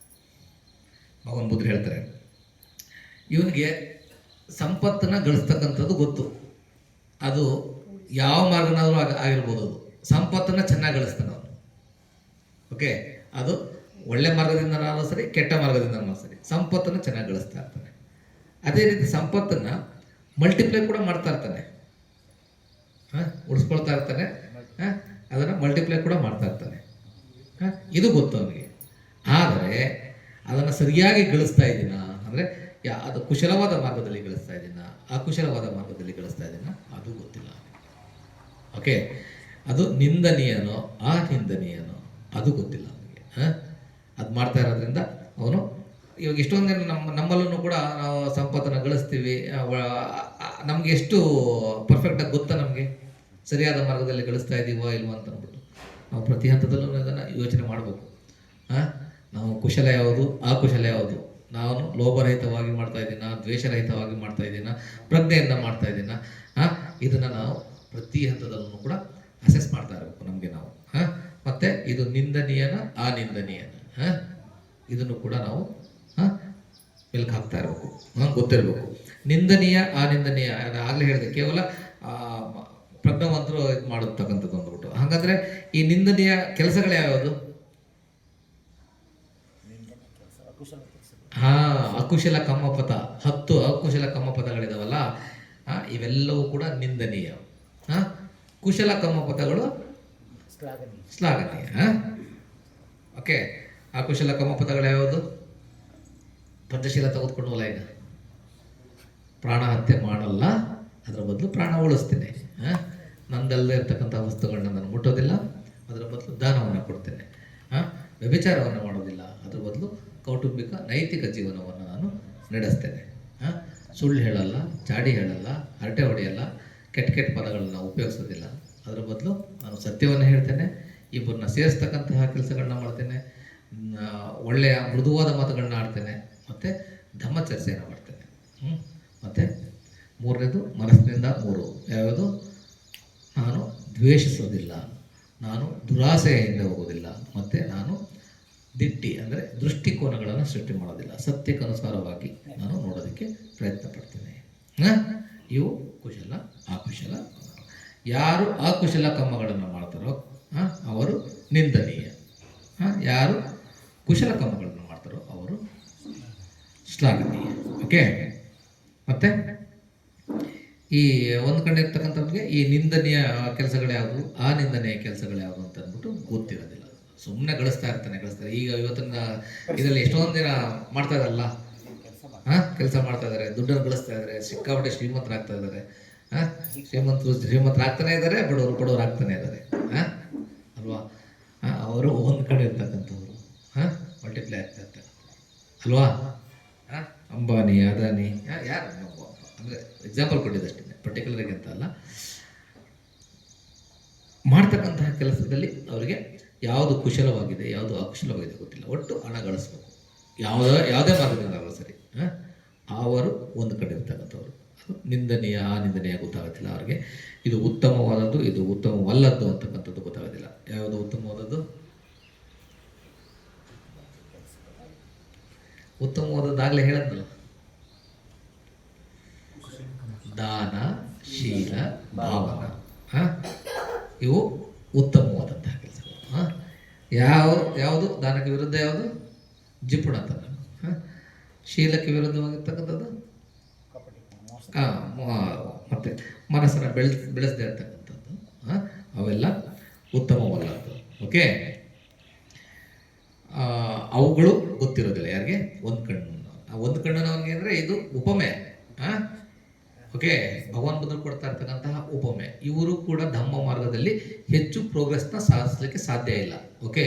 Speaker 1: ಭಗವಾನ್ ಬುದ್ಧರು ಹೇಳ್ತಾರೆ, ಇವನಿಗೆ ಸಂಪತ್ತನ್ನು ಗಳಿಸ್ತಕ್ಕಂಥದ್ದು ಗೊತ್ತು. ಅದು ಯಾವ ಮಾರ್ಗನಾದರೂ ಆಗಿರ್ಬೋದು. ಅದು ಸಂಪತ್ತನ್ನು ಚೆನ್ನಾಗಿ ಗಳಿಸ್ತಾನೆ ಅವನು. ಓಕೆ, ಅದು ಒಳ್ಳೆ ಮಾರ್ಗದಿಂದನಾದರೂ ಸರಿ, ಕೆಟ್ಟ ಮಾರ್ಗದಿಂದನೂ ಸರಿ, ಸಂಪತ್ತನ್ನು ಚೆನ್ನಾಗಿ ಗಳಿಸ್ತಾ ಇರ್ತಾನೆ. ಅದೇ ರೀತಿ ಸಂಪತ್ತನ್ನು ಮಲ್ಟಿಪ್ಲೈ ಕೂಡ ಮಾಡ್ತಾ ಇರ್ತಾನೆ, ಉಳಿಸ್ಕೊಳ್ತಾ ಇರ್ತಾನೆ, ಅದನ್ನು ಮಲ್ಟಿಪ್ಲೈ ಕೂಡ ಮಾಡ್ತಾ ಇರ್ತಾನೆ. ಇದು ಗೊತ್ತು ಅವನಿಗೆ. ಆದರೆ ಅದನ್ನು ಸರಿಯಾಗಿ ಗಳಿಸ್ತಾ ಇದ್ದೀನ ಅಂದರೆ ಅದು ಕುಶಲವಾದ ಮಾರ್ಗದಲ್ಲಿ ಗಳಿಸ್ತಾ ಇದ್ದೀನ, ಅಕುಶಲವಾದ ಮಾರ್ಗದಲ್ಲಿ ಗಳಿಸ್ತಾ ಇದ್ದೀನ, ಅದು ಗೊತ್ತಿಲ್ಲ. ಓಕೆ, ಅದು ನಿಂದನೀಯನೋ ಅನಿಂದನೀಯನೋ ಅದು ಗೊತ್ತಿಲ್ಲ ಅವನಿಗೆ. ಅದು ಮಾಡ್ತಾ ಇರೋದ್ರಿಂದ ಅವನು ಇವಾಗ ಎಷ್ಟೊಂದು ನಮ್ಮಲ್ಲೂ ಕೂಡ ನಾವು ಸಂಪತ್ತನ್ನು ಗಳಿಸ್ತೀವಿ. ನಮಗೆ ಎಷ್ಟು ಪರ್ಫೆಕ್ಟಾಗಿ ಗೊತ್ತಾ ನಮಗೆ ಸರಿಯಾದ ಮಾರ್ಗದಲ್ಲಿ ಗಳಿಸ್ತಾ ಇದ್ದೀವೋ ಇಲ್ವೋ ಅಂತ ಅಂದ್ಬಿಟ್ಟು ನಾವು ಪ್ರತಿ ಹಂತದಲ್ಲೂ ಇದನ್ನು ಯೋಚನೆ ಮಾಡಬೇಕು. ನಾವು ಕುಶಲ ಯಾವುದು, ಅಕುಶಲ ಯಾವುದು, ನಾನು ಲೋಭರಹಿತವಾಗಿ ಮಾಡ್ತಾ ಇದ್ದೀನ, ದ್ವೇಷರಹಿತವಾಗಿ ಮಾಡ್ತಾ ಇದ್ದೀನ, ಪ್ರಜ್ಞೆಯಿಂದ ಮಾಡ್ತಾ ಇದ್ದೀನ, ಇದನ್ನು ನಾವು ಪ್ರತಿ ಹಂತದಲ್ಲೂ ಕೂಡ ಅಸೆಸ್ ಮಾಡ್ತಾ ಇರಬೇಕು ನಮಗೆ ನಾವು. ಮತ್ತು ಇದು ನಿಂದನೀಯನ ಅನಿಂದನೀಯನ ಇದನ್ನು ಕೂಡ ನಾವು ಮೆಲ್ಕು ಹಾಕ್ತಾ ಇರಬೇಕು, ಗೊತ್ತಿರಬೇಕು. ನಿಂದನೀಯ ಅನಿಂದನೀಯ ಆಗಲೇ ಹೇಳಿದೆ, ಕೇವಲ ಪ್ರಜ್ಞಾವಂತರು ಇದು ಮಾಡತಕ್ಕಂಥದ್ದು ಅಂದ್ಬಿಟ್ಟು. ಹಾಗಾದ್ರೆ ಈ ನಿಂದನೆಯ ಕೆಲಸಗಳು ಯಾವ್ಯಾವುದು? ಹಾ, ಅಕುಶಲ ಕಮ್ಮಪದ, 10 ಅಕುಶಲ ಕಮ್ಮಪದಗಳಿದಾವಲ್ಲ, ಇವೆಲ್ಲವೂ ಕೂಡ ನಿಂದನೀಯ. ಕುಶಲ ಕಮ್ಮಪದಗಳು ಶ್ಲಾಘನೀಯ. ಓಕೆ, ಅಕುಶಲ ಕಮ್ಮಪದಗಳು ಯಾವುದು? ಪಂಚಶೀಲ ತೆಗೆದುಕೊಂಡವಲ್ಲ, ಈಗ ಪ್ರಾಣ ಹತ್ಯೆ ಮಾಡಲ್ಲ, ಅದರ ಬದಲು ಪ್ರಾಣ ಉಳಿಸ್ತೇನೆ, ನಂದಲ್ಲದೆ ಇರ್ತಕ್ಕಂಥ ವಸ್ತುಗಳನ್ನ ನಾನು ಮುಟ್ಟೋದಿಲ್ಲ, ಅದರ ಬದಲು ದಾನವನ್ನು ಕೊಡ್ತೇನೆ, ವ್ಯಭಿಚಾರವನ್ನು ಮಾಡೋದಿಲ್ಲ, ಅದರ ಬದಲು ಕೌಟುಂಬಿಕ ನೈತಿಕ ಜೀವನವನ್ನು ನಾನು ನಡೆಸ್ತೇನೆ, ಸುಳ್ಳು ಹೇಳಲ್ಲ, ಚಾಡಿ ಹೇಳಲ್ಲ, ಹರಟೆ ಹೊಡೆಯಲ್ಲ, ಕೆಟ್ಟ ಕೆಟ್ಟ ಪದಗಳನ್ನ ಉಪಯೋಗಿಸೋದಿಲ್ಲ, ಅದರ ಬದಲು ನಾನು ಸತ್ಯವನ್ನು ಹೇಳ್ತೇನೆ, ಇಬ್ಬರನ್ನ ಸೇರಿಸ್ತಕ್ಕಂತಹ ಕೆಲಸಗಳನ್ನ ಮಾಡ್ತೇನೆ, ಒಳ್ಳೆಯ ಮೃದುವಾದ ಮಾತುಗಳನ್ನ ಆಡ್ತೇನೆ, ಮತ್ತು ಧಮ್ಮ ಚರ್ಚೆಯನ್ನು ಮಾಡ್ತೇನೆ. ಮತ್ತು ಮೂರನೇದು ಮನಸ್ಸಿನಿಂದ 3 ಯಾವುದು? ನಾನು ದ್ವೇಷಿಸೋದಿಲ್ಲ, ನಾನು ದುರಾಸೆಯಿಂದ ಹೋಗೋದಿಲ್ಲ, ಮತ್ತು ನಾನು ದಿಟ್ಟಿ ಅಂದರೆ ದೃಷ್ಟಿಕೋನಗಳನ್ನು ಸೃಷ್ಟಿ ಮಾಡೋದಿಲ್ಲ, ಸತ್ಯಕ್ಕನುಸಾರವಾಗಿ ನಾನು ನೋಡೋದಕ್ಕೆ ಪ್ರಯತ್ನ ಪಡ್ತೇನೆ. ಇವು ಕುಶಲ ಅಕುಶಲ. ಯಾರು ಅಕುಶಲ ಕರ್ಮಗಳನ್ನು ಮಾಡ್ತಾರೋ ಅವರು ನಿಂದನೀಯ. ಯಾರು ಕುಶಲ ಕರ್ಮಗಳನ್ನು ಮಾಡ್ತಾರೋ ಅವರು ಶ್ಲಾಘನೀಯ. ಓಕೆ, ಮತ್ತೆ ಈ ಒಂದು ಕಡೆ ಇರ್ತಕ್ಕಂಥವ್ರಿಗೆ ಈ ನಿಂದನೀಯ ಕೆಲಸಗಳು ಯಾವುದು, ಆ ನಿಂದನೀಯ ಕೆಲಸಗಳು ಯಾವುದು ಅಂತ ಅಂದ್ಬಿಟ್ಟು ಗೊತ್ತಿರೋದಿಲ್ಲ. ಸುಮ್ಮನೆ ಗಳಿಸ್ತಾ ಇರ್ತಾನೆ. ಈಗ ಇವತ್ತಿನ ಇದರಲ್ಲಿ ಎಷ್ಟೊಂದು ದಿನ ಮಾಡ್ತಾ ಇದಾರಲ್ಲ, ಕೆಲಸ ಮಾಡ್ತಾ ಇದ್ದಾರೆ, ದುಡ್ಡನ್ನು ಗಳಿಸ್ತಾ ಇದ್ದಾರೆ, ಸಿಕ್ಕಾಪಟ್ಟೆ ಶ್ರೀಮಂತರಾಗ್ತಾ ಇದ್ದಾರೆ. ಶ್ರೀಮಂತರಾಗ್ತಾನೆ ಇದ್ದಾರೆ, ಬಡವರು ಆಗ್ತಾನೆ ಇದ್ದಾರೆ ಅಲ್ವಾ. ಅವರು ಒಂದು ಕಡೆ ಇರ್ತಕ್ಕಂಥವ್ರು ಮಲ್ಟಿಪ್ಲೈ ಆಗ್ತಾ ಇರ್ತಾರೆ ಅಲ್ವಾ. ಅಂಬಾನಿ, ಅದಾನಿ, ಯಾರು ಅಂದರೆ ಎಕ್ಸಾಂಪಲ್ ಕೊಟ್ಟಿದ್ದಷ್ಟೇ, ಪರ್ಟಿಕ್ಯುಲರ್ಗೆ ಅಂತ ಅಲ್ಲ. ಮಾಡ್ತಕ್ಕಂತಹ ಕೆಲಸದಲ್ಲಿ ಅವರಿಗೆ ಯಾವುದು ಕುಶಲವಾಗಿದೆ, ಯಾವುದು ಅಕುಶಲವಾಗಿದೆ ಗೊತ್ತಿಲ್ಲ, ಒಟ್ಟು ಹಣ ಗಳಿಸ್ಬೇಕು, ಯಾವುದೇ ಮಾರ್ಗದಿಂದ ಸರಿ. ಅವರು ಒಂದು ಕಡೆ ಇರ್ತಕ್ಕಂಥವ್ರು, ಅದು ನಿಂದನೀಯ ನಿಂದನೀಯ ಗೊತ್ತಾಗೋದಿಲ್ಲ ಅವ್ರಿಗೆ. ಇದು ಉತ್ತಮವಾದದ್ದು, ಇದು ಉತ್ತಮವಲ್ಲದ್ದು ಅಂತಕ್ಕಂಥದ್ದು ಗೊತ್ತಾಗೋದಿಲ್ಲ. ಯಾವುದು ಉತ್ತಮವಾದದ್ದು? ಉತ್ತಮವಾದದ್ದಾಗಲೇ ಹೇಳದ್ನಲ್ಲ, ದಾನ, ಶೀಲ, ಭಾವನ, ಇವು ಉತ್ತಮವಾದಂತಹ ಕೆಲಸಗಳು. ಯಾವುದು ದಾನಕ್ಕೆ ವಿರುದ್ಧ? ಯಾವುದು? ಜಿಪುಣತನ. ಶೀಲಕ್ಕೆ ವಿರುದ್ಧವಾಗಿರ್ತಕ್ಕಂಥದ್ದು ಮತ್ತೆ ಮನಸ್ಸನ್ನು ಬೆಳೆಸದೇ ಇರ್ತಕ್ಕಂಥದ್ದು, ಅವೆಲ್ಲ ಉತ್ತಮವಲ್ಲದ್ದು. ಓಕೆ, ಅವುಗಳು ಗೊತ್ತಿರೋದಿಲ್ಲ ಯಾರಿಗೆ? ಒಂದು ಕಣ್ಣು ನಮಗೆ ಅಂದರೆ ಇದು ಉಪಮೆ. ಓಕೆ, ಭಗವಾನ್ ಬುದ್ಧರು ಕೊಡ್ತಾ ಇರ್ತಕ್ಕಂತಹ ಉಪಮೆ. ಇವರು ಕೂಡ ಧಮ್ಮ ಮಾರ್ಗದಲ್ಲಿ ಹೆಚ್ಚು ಪ್ರೋಗ್ರೆಸ್ನ ಸಾಧಿಸಲಿಕ್ಕೆ ಸಾಧ್ಯ ಇಲ್ಲ. ಓಕೆ,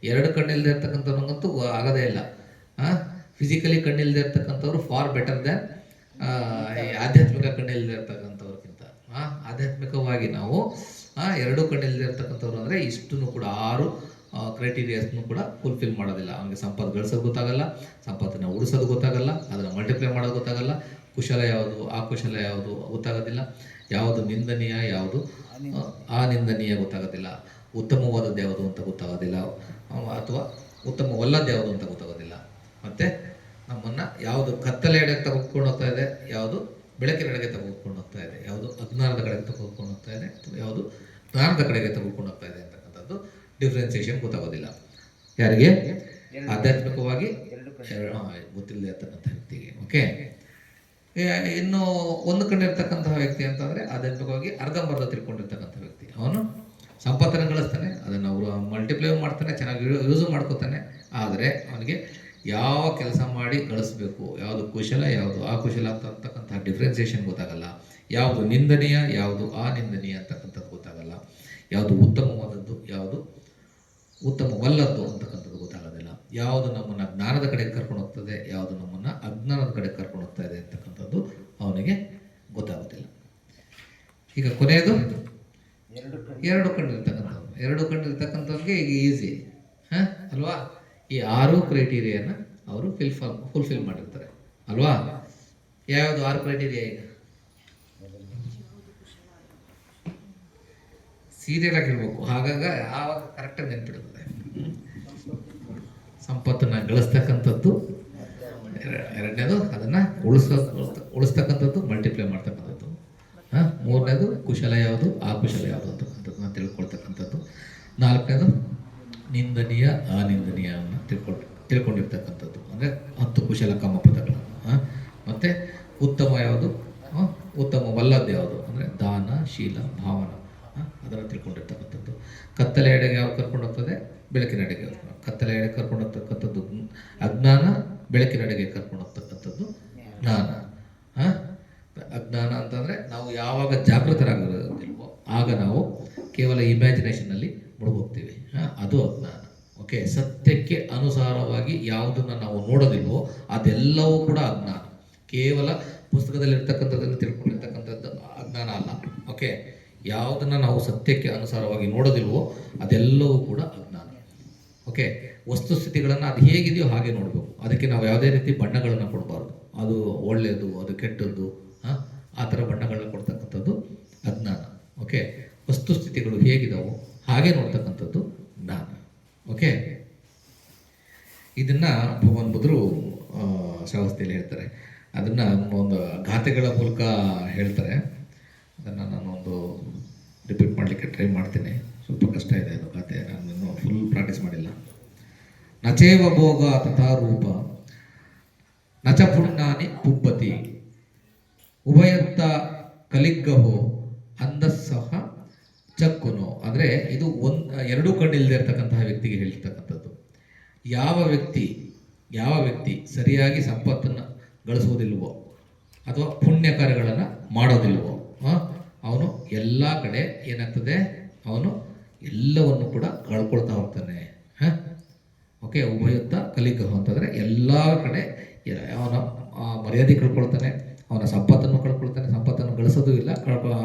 Speaker 1: 2 ಕಣ್ಣಿಲ್ಲದೆ ಇರ್ತಕ್ಕಂಥವ್ರಿಗಂತೂ ಆಗೋದೇ ಇಲ್ಲ. ಫಿಸಿಕಲಿ ಕಣ್ಣಿಲ್ಲದೆ ಇರ್ತಕ್ಕಂಥವ್ರು ಫಾರ್ ಬೆಟರ್ ದ್ಯಾನ್ ಆಧ್ಯಾತ್ಮಿಕ ಕಣ್ಣಿಲ್ಲದೆ ಇರ್ತಕ್ಕಂಥವ್ರಿಗಿಂತ. ಆಧ್ಯಾತ್ಮಿಕವಾಗಿ ನಾವು 2 ಕಣ್ಣಿಲ್ಲದೆ ಇರ್ತಕ್ಕಂಥವ್ರು ಅಂದರೆ ಇಷ್ಟನ್ನು ಕೂಡ 6 ಕ್ರೈಟೀರಿಯಾಸ್ನು ಕೂಡ ಫುಲ್ಫಿಲ್ ಮಾಡೋದಿಲ್ಲ. ಅವನಿಗೆ ಸಂಪತ್ತು ಗಳಿಸೋದು ಗೊತ್ತಾಗಲ್ಲ, ಸಂಪತ್ತನ್ನು ಉಳಿಸೋದು ಗೊತ್ತಾಗಲ್ಲ, ಅದನ್ನು ಮಲ್ಟಿಪ್ಲೈ ಮಾಡೋದು ಗೊತ್ತಾಗಲ್ಲ, ಕುಶಲ ಯಾವುದು ಅಕುಶಲ ಯಾವುದು ಗೊತ್ತಾಗೋದಿಲ್ಲ, ಯಾವುದು ನಿಂದನೀಯ ಯಾವುದು ಅನಿಂದನೀಯ ಗೊತ್ತಾಗೋದಿಲ್ಲ, ಉತ್ತಮವಾದದ್ದು ಯಾವುದು ಅಂತ ಗೊತ್ತಾಗೋದಿಲ್ಲ, ಅಥವಾ ಉತ್ತಮವಲ್ಲದ್ದು ಯಾವುದು ಅಂತ ಗೊತ್ತಾಗೋದಿಲ್ಲ. ಮತ್ತು ನಮ್ಮನ್ನು ಯಾವುದು ಕತ್ತಲೆ ಎಡೆಗೆ ತೆಗೆದುಕೊಂಡು ಹೋಗ್ತಾ ಇದೆ, ಯಾವುದು ಬೆಳಕಿನ ಎಡೆಗೆ ತೆಗೆದುಕೊಂಡು ಹೋಗ್ತಾ ಇದೆ, ಯಾವುದು ಅಜ್ಞಾನದ ಕಡೆಗೆ ತೆಗೆದುಕೊಂಡು ಹೋಗ್ತಾ ಇದೆ, ಯಾವುದು ಜ್ಞಾನದ ಕಡೆಗೆ ತೆಗೆದುಕೊಂಡು ಹೋಗ್ತಾ ಇದೆ ಅಂತಕ್ಕಂಥದ್ದು ಡಿಫ್ರೆನ್ಸಿಯೇಷನ್ ಗೊತ್ತಾಗೋದಿಲ್ಲ ಯಾರಿಗೆ? ಆಧ್ಯಾತ್ಮಿಕವಾಗಿ ಗೊತ್ತಿಲ್ಲದೆ ಇರ್ತಕ್ಕಂಥ ವ್ಯಕ್ತಿಗೆ. ಓಕೆ, ಇನ್ನು ಒಂದು ಕಣ್ಣಿರ್ತಕ್ಕಂತಹ ವ್ಯಕ್ತಿ ಅಂತಂದರೆ ಆಧ್ಯಾತ್ಮಿಕವಾಗಿ ಅರ್ಧಂಬರ್ಧ ತಿಳ್ಕೊಂಡಿರ್ತಕ್ಕಂಥ ವ್ಯಕ್ತಿ. ಅವನು ಸಂಪತ್ತನ್ನು ಗಳಿಸ್ತಾನೆ, ಅದನ್ನು ಅವರು ಮಲ್ಟಿಪ್ಲೈ ಮಾಡ್ತಾನೆ, ಚೆನ್ನಾಗಿ ಯೂಸು ಮಾಡ್ಕೋತಾನೆ. ಆದರೆ ಅವನಿಗೆ ಯಾವ ಕೆಲಸ ಮಾಡಿ ಗಳಿಸ್ಬೇಕು, ಯಾವುದು ಕುಶಲ ಯಾವುದು ಅಕುಶಲ ಅಂತಕ್ಕಂತಹ ಡಿಫ್ರೆನ್ಸಿಯೇಷನ್ ಗೊತ್ತಾಗಲ್ಲ, ಯಾವುದು ನಿಂದನೀಯ ಯಾವುದು ಅನಿಂದನೀಯ ಅಂತಕ್ಕಂಥದ್ದು ಗೊತ್ತಾಗಲ್ಲ, ಯಾವುದು ಉತ್ತಮವಾದದ್ದು ಯಾವುದು ಉತ್ತಮವಲ್ಲದ್ದು ಅಂತಕ್ಕಂಥದ್ದು ಗೊತ್ತಾಗೋದಿಲ್ಲ, ಯಾವುದು ನಮ್ಮನ್ನು ಜ್ಞಾನದ ಕಡೆಗೆ ಕರ್ಕೊಂಡು ಹೋಗ್ತದೆ, ಯಾವುದು ನಮ್ಮನ್ನು ಅಜ್ಞಾನದ ಕಡೆಗೆ ಕರ್ಕೊಂಡು ಹೋಗ್ತಾ ಇದೆ ಅಂತಕ್ಕಂಥದ್ದು ಅವನಿಗೆ ಗೊತ್ತಾಗೋದಿಲ್ಲ. ಈಗ ಕೊನೆಯದು 2 ಕಣ್ಣಿರ್ತಕ್ಕಂಥದ್ದು. 2 ಕಣ್ಣಿರ್ತಕ್ಕಂಥವ್ರಿಗೆ ಈಗ ಈಸಿ ಅಲ್ವಾ. ಈ 6 ಕ್ರೈಟೀರಿಯಾನ ಅವರು ಫುಲ್ಫಿಲ್ ಮಾಡಿರ್ತಾರೆ ಅಲ್ವಾ. ಯಾವುದು 6 ಕ್ರೈಟೀರಿಯಾ? ಈಗ ಸೀರಿಯಲ್ ಆಗಿ ಇರಬೇಕು, ಹಾಗಾಗಿ ಆವಾಗ ಕರೆಕ್ಟಾಗಿ ನೆನ್ಪಿಡ್ತದೆ. ಸಂಪತ್ತನ್ನು ಗಳಿಸ್ತಕ್ಕಂಥದ್ದು 2ನೇದು, ಅದನ್ನು ಉಳಿಸ್ತಕ್ಕಂಥದ್ದು, ಮಲ್ಟಿಪ್ಲೈ ಮಾಡ್ತಕ್ಕಂಥದ್ದು. 3ನೇದು ಕುಶಲ ಯಾವುದು ಅಕುಶಲ ನಿಂದನೀಯ ಅನಿಂದನೀಯವನ್ನು ತಿಳ್ಕೊಂಡಿರ್ತಕ್ಕಂಥದ್ದು ಅಂದರೆ 10 ಕುಶಲ ಕರ್ಮ ಪದಗಳನ್ನು. ಮತ್ತು ಉತ್ತಮ ಯಾವುದು, ಉತ್ತಮವಲ್ಲದ್ದು ಯಾವುದು ಅಂದರೆ ದಾನ, ಶೀಲ, ಭಾವನ, ಅದನ್ನು ತಿಳ್ಕೊಂಡಿರ್ತಕ್ಕಂಥದ್ದು. ಕತ್ತಲೆ ಎಡೆಗೆ ಯಾವ್ದು ಕರ್ಕೊಂಡು ಹೋಗ್ತದೆ, ಬೆಳಕಿನ ಎಡೆಗೆ. ಕತ್ತಲೆ ಎಡೆ ಕರ್ಕೊಂಡು ಹೋಗ್ತಕ್ಕಂಥದ್ದು ಅಜ್ಞಾನ, ಬೆಳಕಿನ ಎಡೆಗೆ ಕರ್ಕೊಂಡು ಹೋಗ್ತಕ್ಕಂಥದ್ದು ಜ್ಞಾನ. ಅಜ್ಞಾನ ಅಂತಂದರೆ ನಾವು ಯಾವಾಗ ಜಾಗೃತರಾಗಿರೋದಿಲ್ವೋ ಆಗ ನಾವು ಕೇವಲ ಇಮ್ಯಾಜಿನೇಷನಲ್ಲಿ ಮುಳುಗೋಗ್ತೀವಿ, ಅದು ಅಜ್ಞಾನ. ಓಕೆ, ಸತ್ಯಕ್ಕೆ ಅನುಸಾರವಾಗಿ ಯಾವುದನ್ನು ನಾವು ನೋಡೋದಿಲ್ವೋ ಅದೆಲ್ಲವೂ ಕೂಡ ಅಜ್ಞಾನ. ಕೇವಲ ಪುಸ್ತಕದಲ್ಲಿರ್ತಕ್ಕಂಥದ್ದನ್ನು ತಿಳ್ಕೊಂಡಿರ್ತಕ್ಕಂಥದ್ದು ಅಜ್ಞಾನ ಅಲ್ಲ. ಓಕೆ, ಯಾವುದನ್ನು ನಾವು ಸತ್ಯಕ್ಕೆ ಅನುಸಾರವಾಗಿ ನೋಡೋದಿಲ್ವೋ ಅದೆಲ್ಲವೂ ಕೂಡ ಅಜ್ಞಾನ. ಓಕೆ, ವಸ್ತುಸ್ಥಿತಿಗಳನ್ನು ಅದು ಹೇಗಿದೆಯೋ ಹಾಗೆ ನೋಡಬೇಕು. ಅದಕ್ಕೆ ನಾವು ಯಾವುದೇ ರೀತಿ ಬಣ್ಣಗಳನ್ನು ಕೊಡಬಾರ್ದು. ಅದು ಒಳ್ಳೆಯದು, ಅದು ಕೆಟ್ಟದ್ದು, ಆ ಥರ ಬಣ್ಣಗಳನ್ನ ಕೊಡ್ತಕ್ಕಂಥದ್ದು ಅಜ್ಞಾನ. ಓಕೆ, ವಸ್ತುಸ್ಥಿತಿಗಳು ಹೇಗಿದಾವೋ ಹಾಗೆ ನೋಡ್ತಕ್ಕಂಥದ್ದು ಜ್ಞಾನ. ಓಕೆ, ಇದನ್ನು ಭಗವಾನ್ ಬುದ್ಧರು ಶ್ರಾವಸ್ತಿಯಲ್ಲಿ ಹೇಳ್ತಾರೆ. ಅದನ್ನು ಒಂದು ಗಾಥೆಗಳ ಮೂಲಕ ಹೇಳ್ತಾರೆ. ಅದನ್ನು ನಾನು ಒಂದು ರಿಪೀಟ್ ಮಾಡಲಿಕ್ಕೆ ಟ್ರೈ ಮಾಡ್ತೀನಿ. ಸ್ವಲ್ಪ ಕಷ್ಟ ಇದೆ ಅದು ಗಾಥೆ, ನಾನು ಇನ್ನೂ ಫುಲ್ ಪ್ರಾಕ್ಟೀಸ್ ಮಾಡಿಲ್ಲ. ನಚೇವ ಭೋಗ ತಥಾ ರೂಪ ನಚ ಪುಣ್ಯಾನಿ ಪುಬ್ಬತಿ ಉಭಯತ್ತ ಕಲಿಗ್ಗಹೋ ಅಂದಸ್ಸಹ ಚಕ್ಕುನು. ಅಂದರೆ ಇದು ಎರಡೂ ಕಣ್ಣಿಲ್ಲದೆ ಇರ್ತಕ್ಕಂತಹ ವ್ಯಕ್ತಿಗೆ ಹೇಳಿರ್ತಕ್ಕಂಥದ್ದು. ಯಾವ ವ್ಯಕ್ತಿ ಸರಿಯಾಗಿ ಸಂಪತ್ತನ್ನು ಗಳಿಸುವುದಿಲ್ವೋ ಅಥವಾ ಪುಣ್ಯ ಕಾರ್ಯಗಳನ್ನು ಮಾಡೋದಿಲ್ವೋ ಅವನು ಎಲ್ಲ ಕಡೆ ಏನಾಗ್ತದೆ, ಅವನು ಎಲ್ಲವನ್ನು ಕೂಡ ಕಳ್ಕೊಳ್ತಾ ಹೋಗ್ತಾನೆ. ಓಕೆ, ಉಭಯತ್ತ ಕಲಿಗ್ಗಹೋ ಅಂತಂದರೆ ಎಲ್ಲ ಕಡೆ ಅವನ ಮರ್ಯಾದೆ ಕಳ್ಕೊಳ್ತಾನೆ, ಅವನ ಸಂಪತ್ತನ್ನು ಕಳ್ಕೊಳ್ತಾನೆ, ಸಂಪತ್ತನ್ನು ಗಳಿಸೋದು ಇಲ್ಲ,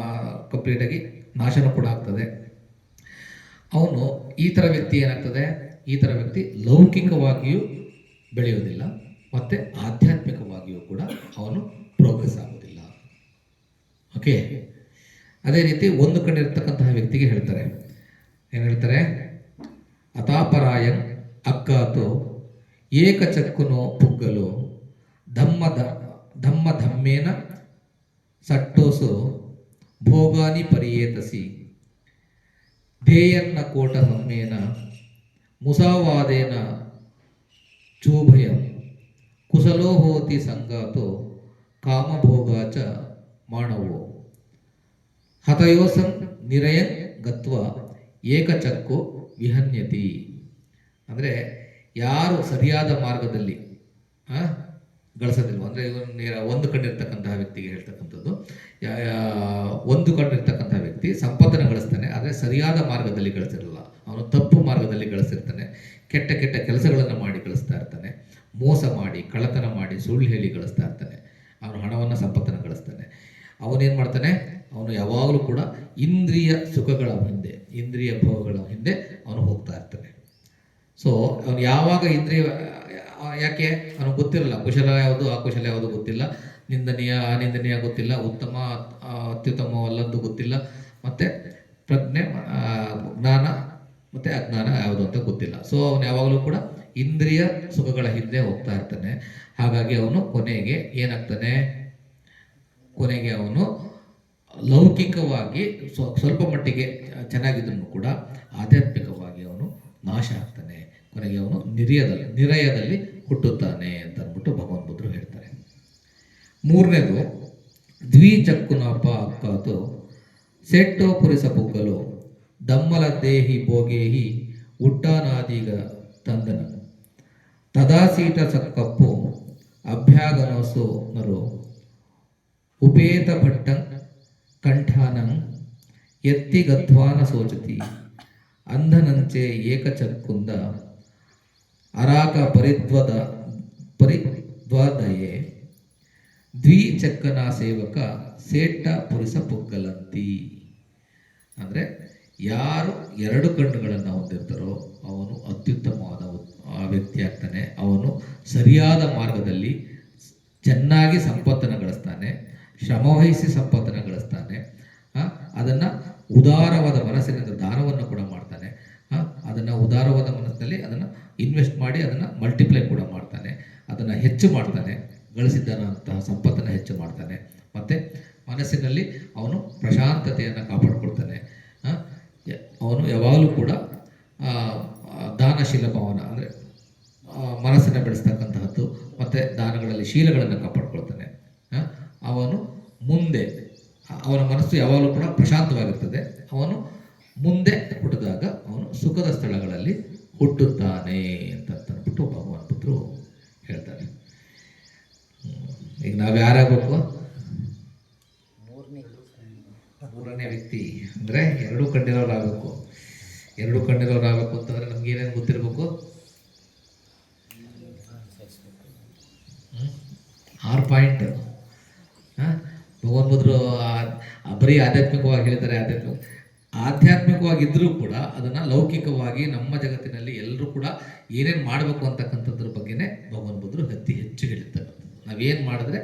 Speaker 1: ಕಂಪ್ಲೀಟಾಗಿ ನಾಶನ ಕೂಡ ಆಗ್ತದೆ. ಅವನು ಈ ಥರ ವ್ಯಕ್ತಿ ಏನಾಗ್ತದೆ, ಈ ಥರ ವ್ಯಕ್ತಿ ಲೌಕಿಕವಾಗಿಯೂ ಬೆಳೆಯೋದಿಲ್ಲ ಮತ್ತು ಆಧ್ಯಾತ್ಮಿಕವಾಗಿಯೂ ಕೂಡ ಅವನು ಪ್ರೋಗ್ರೆಸ್ ಆಗೋದಿಲ್ಲ. ಓಕೆ, ಅದೇ ರೀತಿ ಒಂದು ಕಣ್ಣಿರ್ತಕ್ಕಂತಹ ವ್ಯಕ್ತಿಗೆ ಹೇಳ್ತಾರೆ, ಏನು ಹೇಳ್ತಾರೆ, ಅತಾಪರಾಯನ್ ಅಕ್ಕಾತು ಏಕಚಕ್ಕುನೋ ಪುಗ್ಗಲು ಧಮ್ಮೇನ ಸಟ್ಟೋಸು ಭೋಗಾನಿ ಪರಿಯೇತಸಿ ಧ್ಯೇಯನ್ನ ಕೋಟ ಹಮ್ಮೇನ ಮುಸಾವಾದೇನ ಚೋಭಯಂ ಕುಸಲೋ ಹೋತಿ ಸಂಗಾತು ಕಾಮಭೋಗಾಚ ಮಾಣವೋ ಹತಯೋಸಂ ನಿರಯನ್ ಗತ್ವ ಏಕಚಕ್ಕು ವಿಹನ್ಯತಿ. ಅಂದರೆ ಯಾರು ಸರಿಯಾದ ಮಾರ್ಗದಲ್ಲಿ ಗಳಿಸೋದಿಲ್ವ, ಅಂದರೆ ಒಂದು ಕಣ್ಣಿರ್ತಕ್ಕಂತಹ ವ್ಯಕ್ತಿಗೆ ಹೇಳ್ತಕ್ಕಂಥದ್ದು, ಒಂದು ಕಣ್ಣಿರ್ತಕ್ಕಂತಹ ವ್ಯಕ್ತಿ ಸಂಪತ್ತನ್ನು ಗಳಿಸ್ತಾನೆ, ಆದರೆ ಸರಿಯಾದ ಮಾರ್ಗದಲ್ಲಿ ಗಳಿಸಿರಲ್ಲ. ಅವನು ತಪ್ಪು ಮಾರ್ಗದಲ್ಲಿ ಗಳಿಸಿರ್ತಾನೆ, ಕೆಟ್ಟ ಕೆಲಸಗಳನ್ನು ಮಾಡಿ ಗಳಿಸ್ತಾ ಇರ್ತಾನೆ, ಮೋಸ ಮಾಡಿ, ಕಳ್ಳತನ ಮಾಡಿ, ಸುಳ್ಳು ಹೇಳಿ ಗಳಿಸ್ತಾ ಇರ್ತಾನೆ. ಅವನು ಹಣವನ್ನು, ಸಂಪತ್ತನ್ನು ಗಳಿಸ್ತಾನೆ. ಅವನೇನು ಮಾಡ್ತಾನೆ, ಅವನು ಯಾವಾಗಲೂ ಕೂಡ ಇಂದ್ರಿಯ ಸುಖಗಳ ಹಿಂದೆ, ಇಂದ್ರಿಯ ಭೋಗಗಳ ಹಿಂದೆ ಅವನು ಹೋಗ್ತಾ ಇರ್ತಾನೆ. ಸೊ ಅವನು ಯಾವಾಗ ಯಾಕೆ ಅವನು ಗೊತ್ತಿರಲ್ಲ, ಕುಶಲ ಯಾವುದು ಅಕುಶಲ ಯಾವುದು ಗೊತ್ತಿಲ್ಲ, ನಿಂದನೀಯ ಅನಿಂದನೀಯ ಗೊತ್ತಿಲ್ಲ, ಉತ್ತಮ ಅತ್ಯುತ್ತಮವಲ್ಲದ್ದು ಗೊತ್ತಿಲ್ಲ, ಮತ್ತು ಪ್ರಜ್ಞೆ, ಜ್ಞಾನ ಮತ್ತು ಅಜ್ಞಾನ ಯಾವುದು ಅಂತ ಗೊತ್ತಿಲ್ಲ. ಸೊ ಅವನು ಯಾವಾಗಲೂ ಕೂಡ ಇಂದ್ರಿಯ ಸುಖಗಳ ಹಿಂದೆ ಹೋಗ್ತಾ ಇರ್ತಾನೆ. ಹಾಗಾಗಿ ಅವನು ಕೊನೆಗೆ ಏನಾಗ್ತಾನೆ, ಕೊನೆಗೆ ಅವನು ಲೌಕಿಕವಾಗಿ ಸ್ವಲ್ಪ ಮಟ್ಟಿಗೆ ಚೆನ್ನಾಗಿದ್ದನ್ನು ಕೂಡ ಆಧ್ಯಾತ್ಮಿಕವಾಗಿ ಅವನು ನಾಶ ಆಗ್ತಾನೆ. ಕೊನೆಗೆ ಅವನು ನಿರಯದಲ್ಲಿ ಹುಟ್ಟುತ್ತಾನೆ ಅಂತ ಅಂದ್ಬಿಟ್ಟು ಭಗವಾನ್ ಬುದ್ಧರು ಹೇಳ್ತಾರೆ. ಮೂರನೇದು ದ್ವಿಚಕ್ಕುನಪ ಅಕ್ಕಾತು ಸೆಟ್ಟೋ ಪುರಿಸ ಪುಗ್ಗಲು ದಮ್ಮಲ ದೇಹಿ ಭೋಗೇಹಿ ಉಡ್ಡಾನಾದೀಗ ತಂದನ ತದಾಸೀಟ ಸಕ್ಕಪ್ಪು ಅಭ್ಯಾಗನೋಸು ನರು ಉಪೇತ ಭಟ್ಟಂ ಕಂಠಾನಂ ಎತ್ತಿಗಧ್ವಾನ ಸೋಚತಿ ಅಂಧನಂಚೆ ಏಕಚಕ್ಕುಂದ ಅರಾಕ ಪರಿದ್ವಾದಯೇ ದ್ವಿಚಕ್ಕನ ಸೇವಕ ಸೇಟ್ಟ ಪುರುಷ ಪುಗ್ಗಲಂತಿ. ಅಂದರೆ ಯಾರು ಎರಡು ಕಣ್ಣುಗಳನ್ನು ಹೊಂದಿರ್ತಾರೋ ಅವನು ಅತ್ಯುತ್ತಮವಾದ ವ್ಯಕ್ತಿ ಆಗ್ತಾನೆ. ಅವನು ಸರಿಯಾದ ಮಾರ್ಗದಲ್ಲಿ ಚೆನ್ನಾಗಿ ಸಂಪತ್ತನ್ನು ಗಳಿಸ್ತಾನೆ, ಶ್ರಮವಹಿಸಿ ಸಂಪತ್ತನ್ನು ಗಳಿಸ್ತಾನೆ, ಅದನ್ನು ಉದಾರವಾದ ಮನಸ್ಸಿನಿಂದ ದಾನವನ್ನು ಕೂಡ ಮಾಡ್ತಾನೆ, ಅದನ್ನು ಉದಾರವಾದ ಮನಸ್ಸಿನಲ್ಲಿ ಅದನ್ನು ಇನ್ವೆಸ್ಟ್ ಮಾಡಿ ಅದನ್ನು ಮಲ್ಟಿಪ್ಲೈ ಕೂಡ ಮಾಡ್ತಾನೆ, ಅದನ್ನು ಹೆಚ್ಚು ಮಾಡ್ತಾನೆ, ಗಳಿಸಿದಂತಹ ಸಂಪತ್ತನ್ನು ಹೆಚ್ಚು ಮಾಡ್ತಾನೆ, ಮತ್ತು ಮನಸ್ಸಿನಲ್ಲಿ ಅವನು ಪ್ರಶಾಂತತೆಯನ್ನು ಕಾಪಾಡಿಕೊಳ್ತಾನೆ. ಅವನು ಯಾವಾಗಲೂ ಕೂಡ ದಾನಶೀಲ ಭಾವನ ಅಂದರೆ ಮನಸ್ಸನ್ನು ಬೆಳೆಸ್ತಕ್ಕಂತಹದ್ದು, ಮತ್ತು ದಾನಗಳಲ್ಲಿ ಶೀಲಗಳನ್ನು ಕಾಪಾಡ್ಕೊಳ್ತಾನೆ. ಅವನು ಮುಂದೆ ಅವನ ಮನಸ್ಸು ಯಾವಾಗಲೂ ಕೂಡ ಪ್ರಶಾಂತವಾಗಿರ್ತದೆ. ಅವನು ಮುಂದೆ ಹುಟ್ಟಿದಾಗ ಅವನು ಸುಖದ ಸ್ಥಳಗಳಲ್ಲಿ ಹುಟ್ಟುತ್ತಾನೆ ಅಂತ ಅಂದ್ಬಿಟ್ಟು ಭಗವಾನ್ ಬುದ್ಧರು ಹೇಳ್ತಾರೆ. ಈಗ ನಾವು ಯಾರಾಗಬೇಕು? ಮೂರನೇ ವ್ಯಕ್ತಿ ಅಂದರೆ ಎರಡೂ ಕಣ್ಣಿರೋರಾಗಬೇಕು. ಎರಡೂ ಕಣ್ಣಿರೋರಾಗಬೇಕು ಅಂತಂದರೆ ನಮ್ಗೆ ಏನೇನು ಗೊತ್ತಿರಬೇಕು? 6 ಪಾಯಿಂಟ್. ಭಗವಾನ್ ಬುದ್ಧರು ಬರೀ ಆಧ್ಯಾತ್ಮಿಕವಾಗಿ ಹೇಳಿದ್ದಾರೆ. ಆಧ್ಯಾತ್ಮಿಕವಾಗಿದ್ದರೂ ಕೂಡ ಅದನ್ನು ಲೌಕಿಕವಾಗಿ ನಮ್ಮ ಜಗತ್ತಿನಲ್ಲಿ ಎಲ್ಲರೂ ಕೂಡ ಏನೇನು ಮಾಡಬೇಕು ಅಂತಕ್ಕಂಥದ್ರ ಬಗ್ಗೆನೇ ಭಗವಾನ್ ಬುದ್ಧರು ಹೆಚ್ಚು ಹೇಳಿರ್ತಕ್ಕಂಥದ್ದು. ನಾವೇನು ಮಾಡಿದ್ರೆ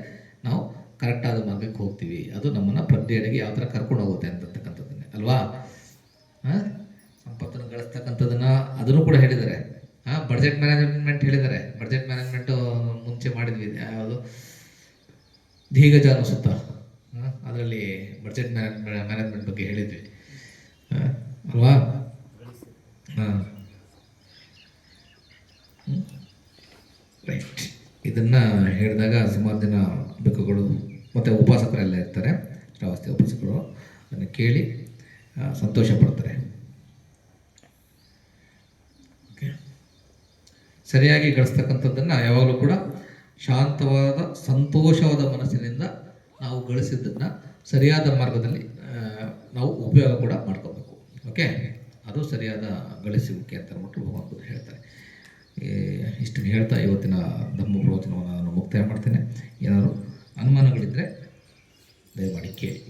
Speaker 1: ನಾವು ಕರೆಕ್ಟಾದ ಮಾರ್ಗಕ್ಕೆ ಹೋಗ್ತೀವಿ, ಅದು ನಮ್ಮನ್ನು ಪ್ರಜ್ಞೆಡೆಗೆ ಯಾವ ಥರ ಕರ್ಕೊಂಡು ಹೋಗುತ್ತೆ ಅಂತಕ್ಕಂಥದ್ದನ್ನೇ ಅಲ್ವಾ. ಸಂಪತ್ತನ್ನು ಗಳಿಸ್ತಕ್ಕಂಥದ್ದನ್ನು ಅದನ್ನು ಕೂಡ ಹೇಳಿದ್ದಾರೆ. ಬಡ್ಜೆಟ್ ಮ್ಯಾನೇಜ್ಮೆಂಟ್ ಹೇಳಿದ್ದಾರೆ. ಬಡ್ಜೆಟ್ ಮ್ಯಾನೇಜ್ಮೆಂಟು ಮುಂಚೆ ಮಾಡಿದ್ವಿ, ಯಾವುದು ದೀಗಜಾನು ಸುತ್ತ, ಅದರಲ್ಲಿ ಬಡ್ಜೆಟ್ ಮ್ಯಾನೇಜ್ಮೆಂಟ್ ಬಗ್ಗೆ ಹೇಳಿದ್ವಿ ಅಲ್ವಾ. ರೈಟ್. ಇದನ್ನು ಹೇಳಿದಾಗ ಸುಮಾರು ಜನ ಬೆಕ್ಕುಗಳು ಮತ್ತು ಉಪಾಸಕರೆಲ್ಲ ಇರ್ತಾರೆ, ಶ್ರಾವಸ್ತಿ ಉಪಾಸಕರು, ಅದನ್ನು ಕೇಳಿ ಸಂತೋಷ ಪಡ್ತಾರೆ. ಓಕೆ, ಸರಿಯಾಗಿ ಗಳಿಸ್ತಕ್ಕಂಥದ್ದನ್ನು ಯಾವಾಗಲೂ ಕೂಡ ಶಾಂತವಾದ ಸಂತೋಷವಾದ ಮನಸ್ಸಿನಿಂದ ನಾವು ಗಳಿಸಿದ್ದನ್ನು ಸರಿಯಾದ ಮಾರ್ಗದಲ್ಲಿ ನಾವು ಉಪಯೋಗ ಕೂಡ ಮಾಡ್ಕೋಬೇಕು. ಓಕೆ, ಅದು ಸರಿಯಾದ ಗಳಿಸುವಿಕೆ ಅಂತ ಅಂದ್ಬಿಟ್ಟು ಭಗವಾನ್ ಬುದ್ಧ ಹೇಳ್ತಾರೆ. ಇಷ್ಟನ್ನು ಹೇಳ್ತಾ ಇವತ್ತಿನ ಧಮ್ಮ ಪ್ರವಚನವನ್ನು ನಾನು ಮುಕ್ತಾಯ ಮಾಡ್ತೇನೆ. ಏನಾದರೂ ಅನುಮಾನಗಳಿದ್ದರೆ ದಯಮಾಡಿ ಕೇಳಿ.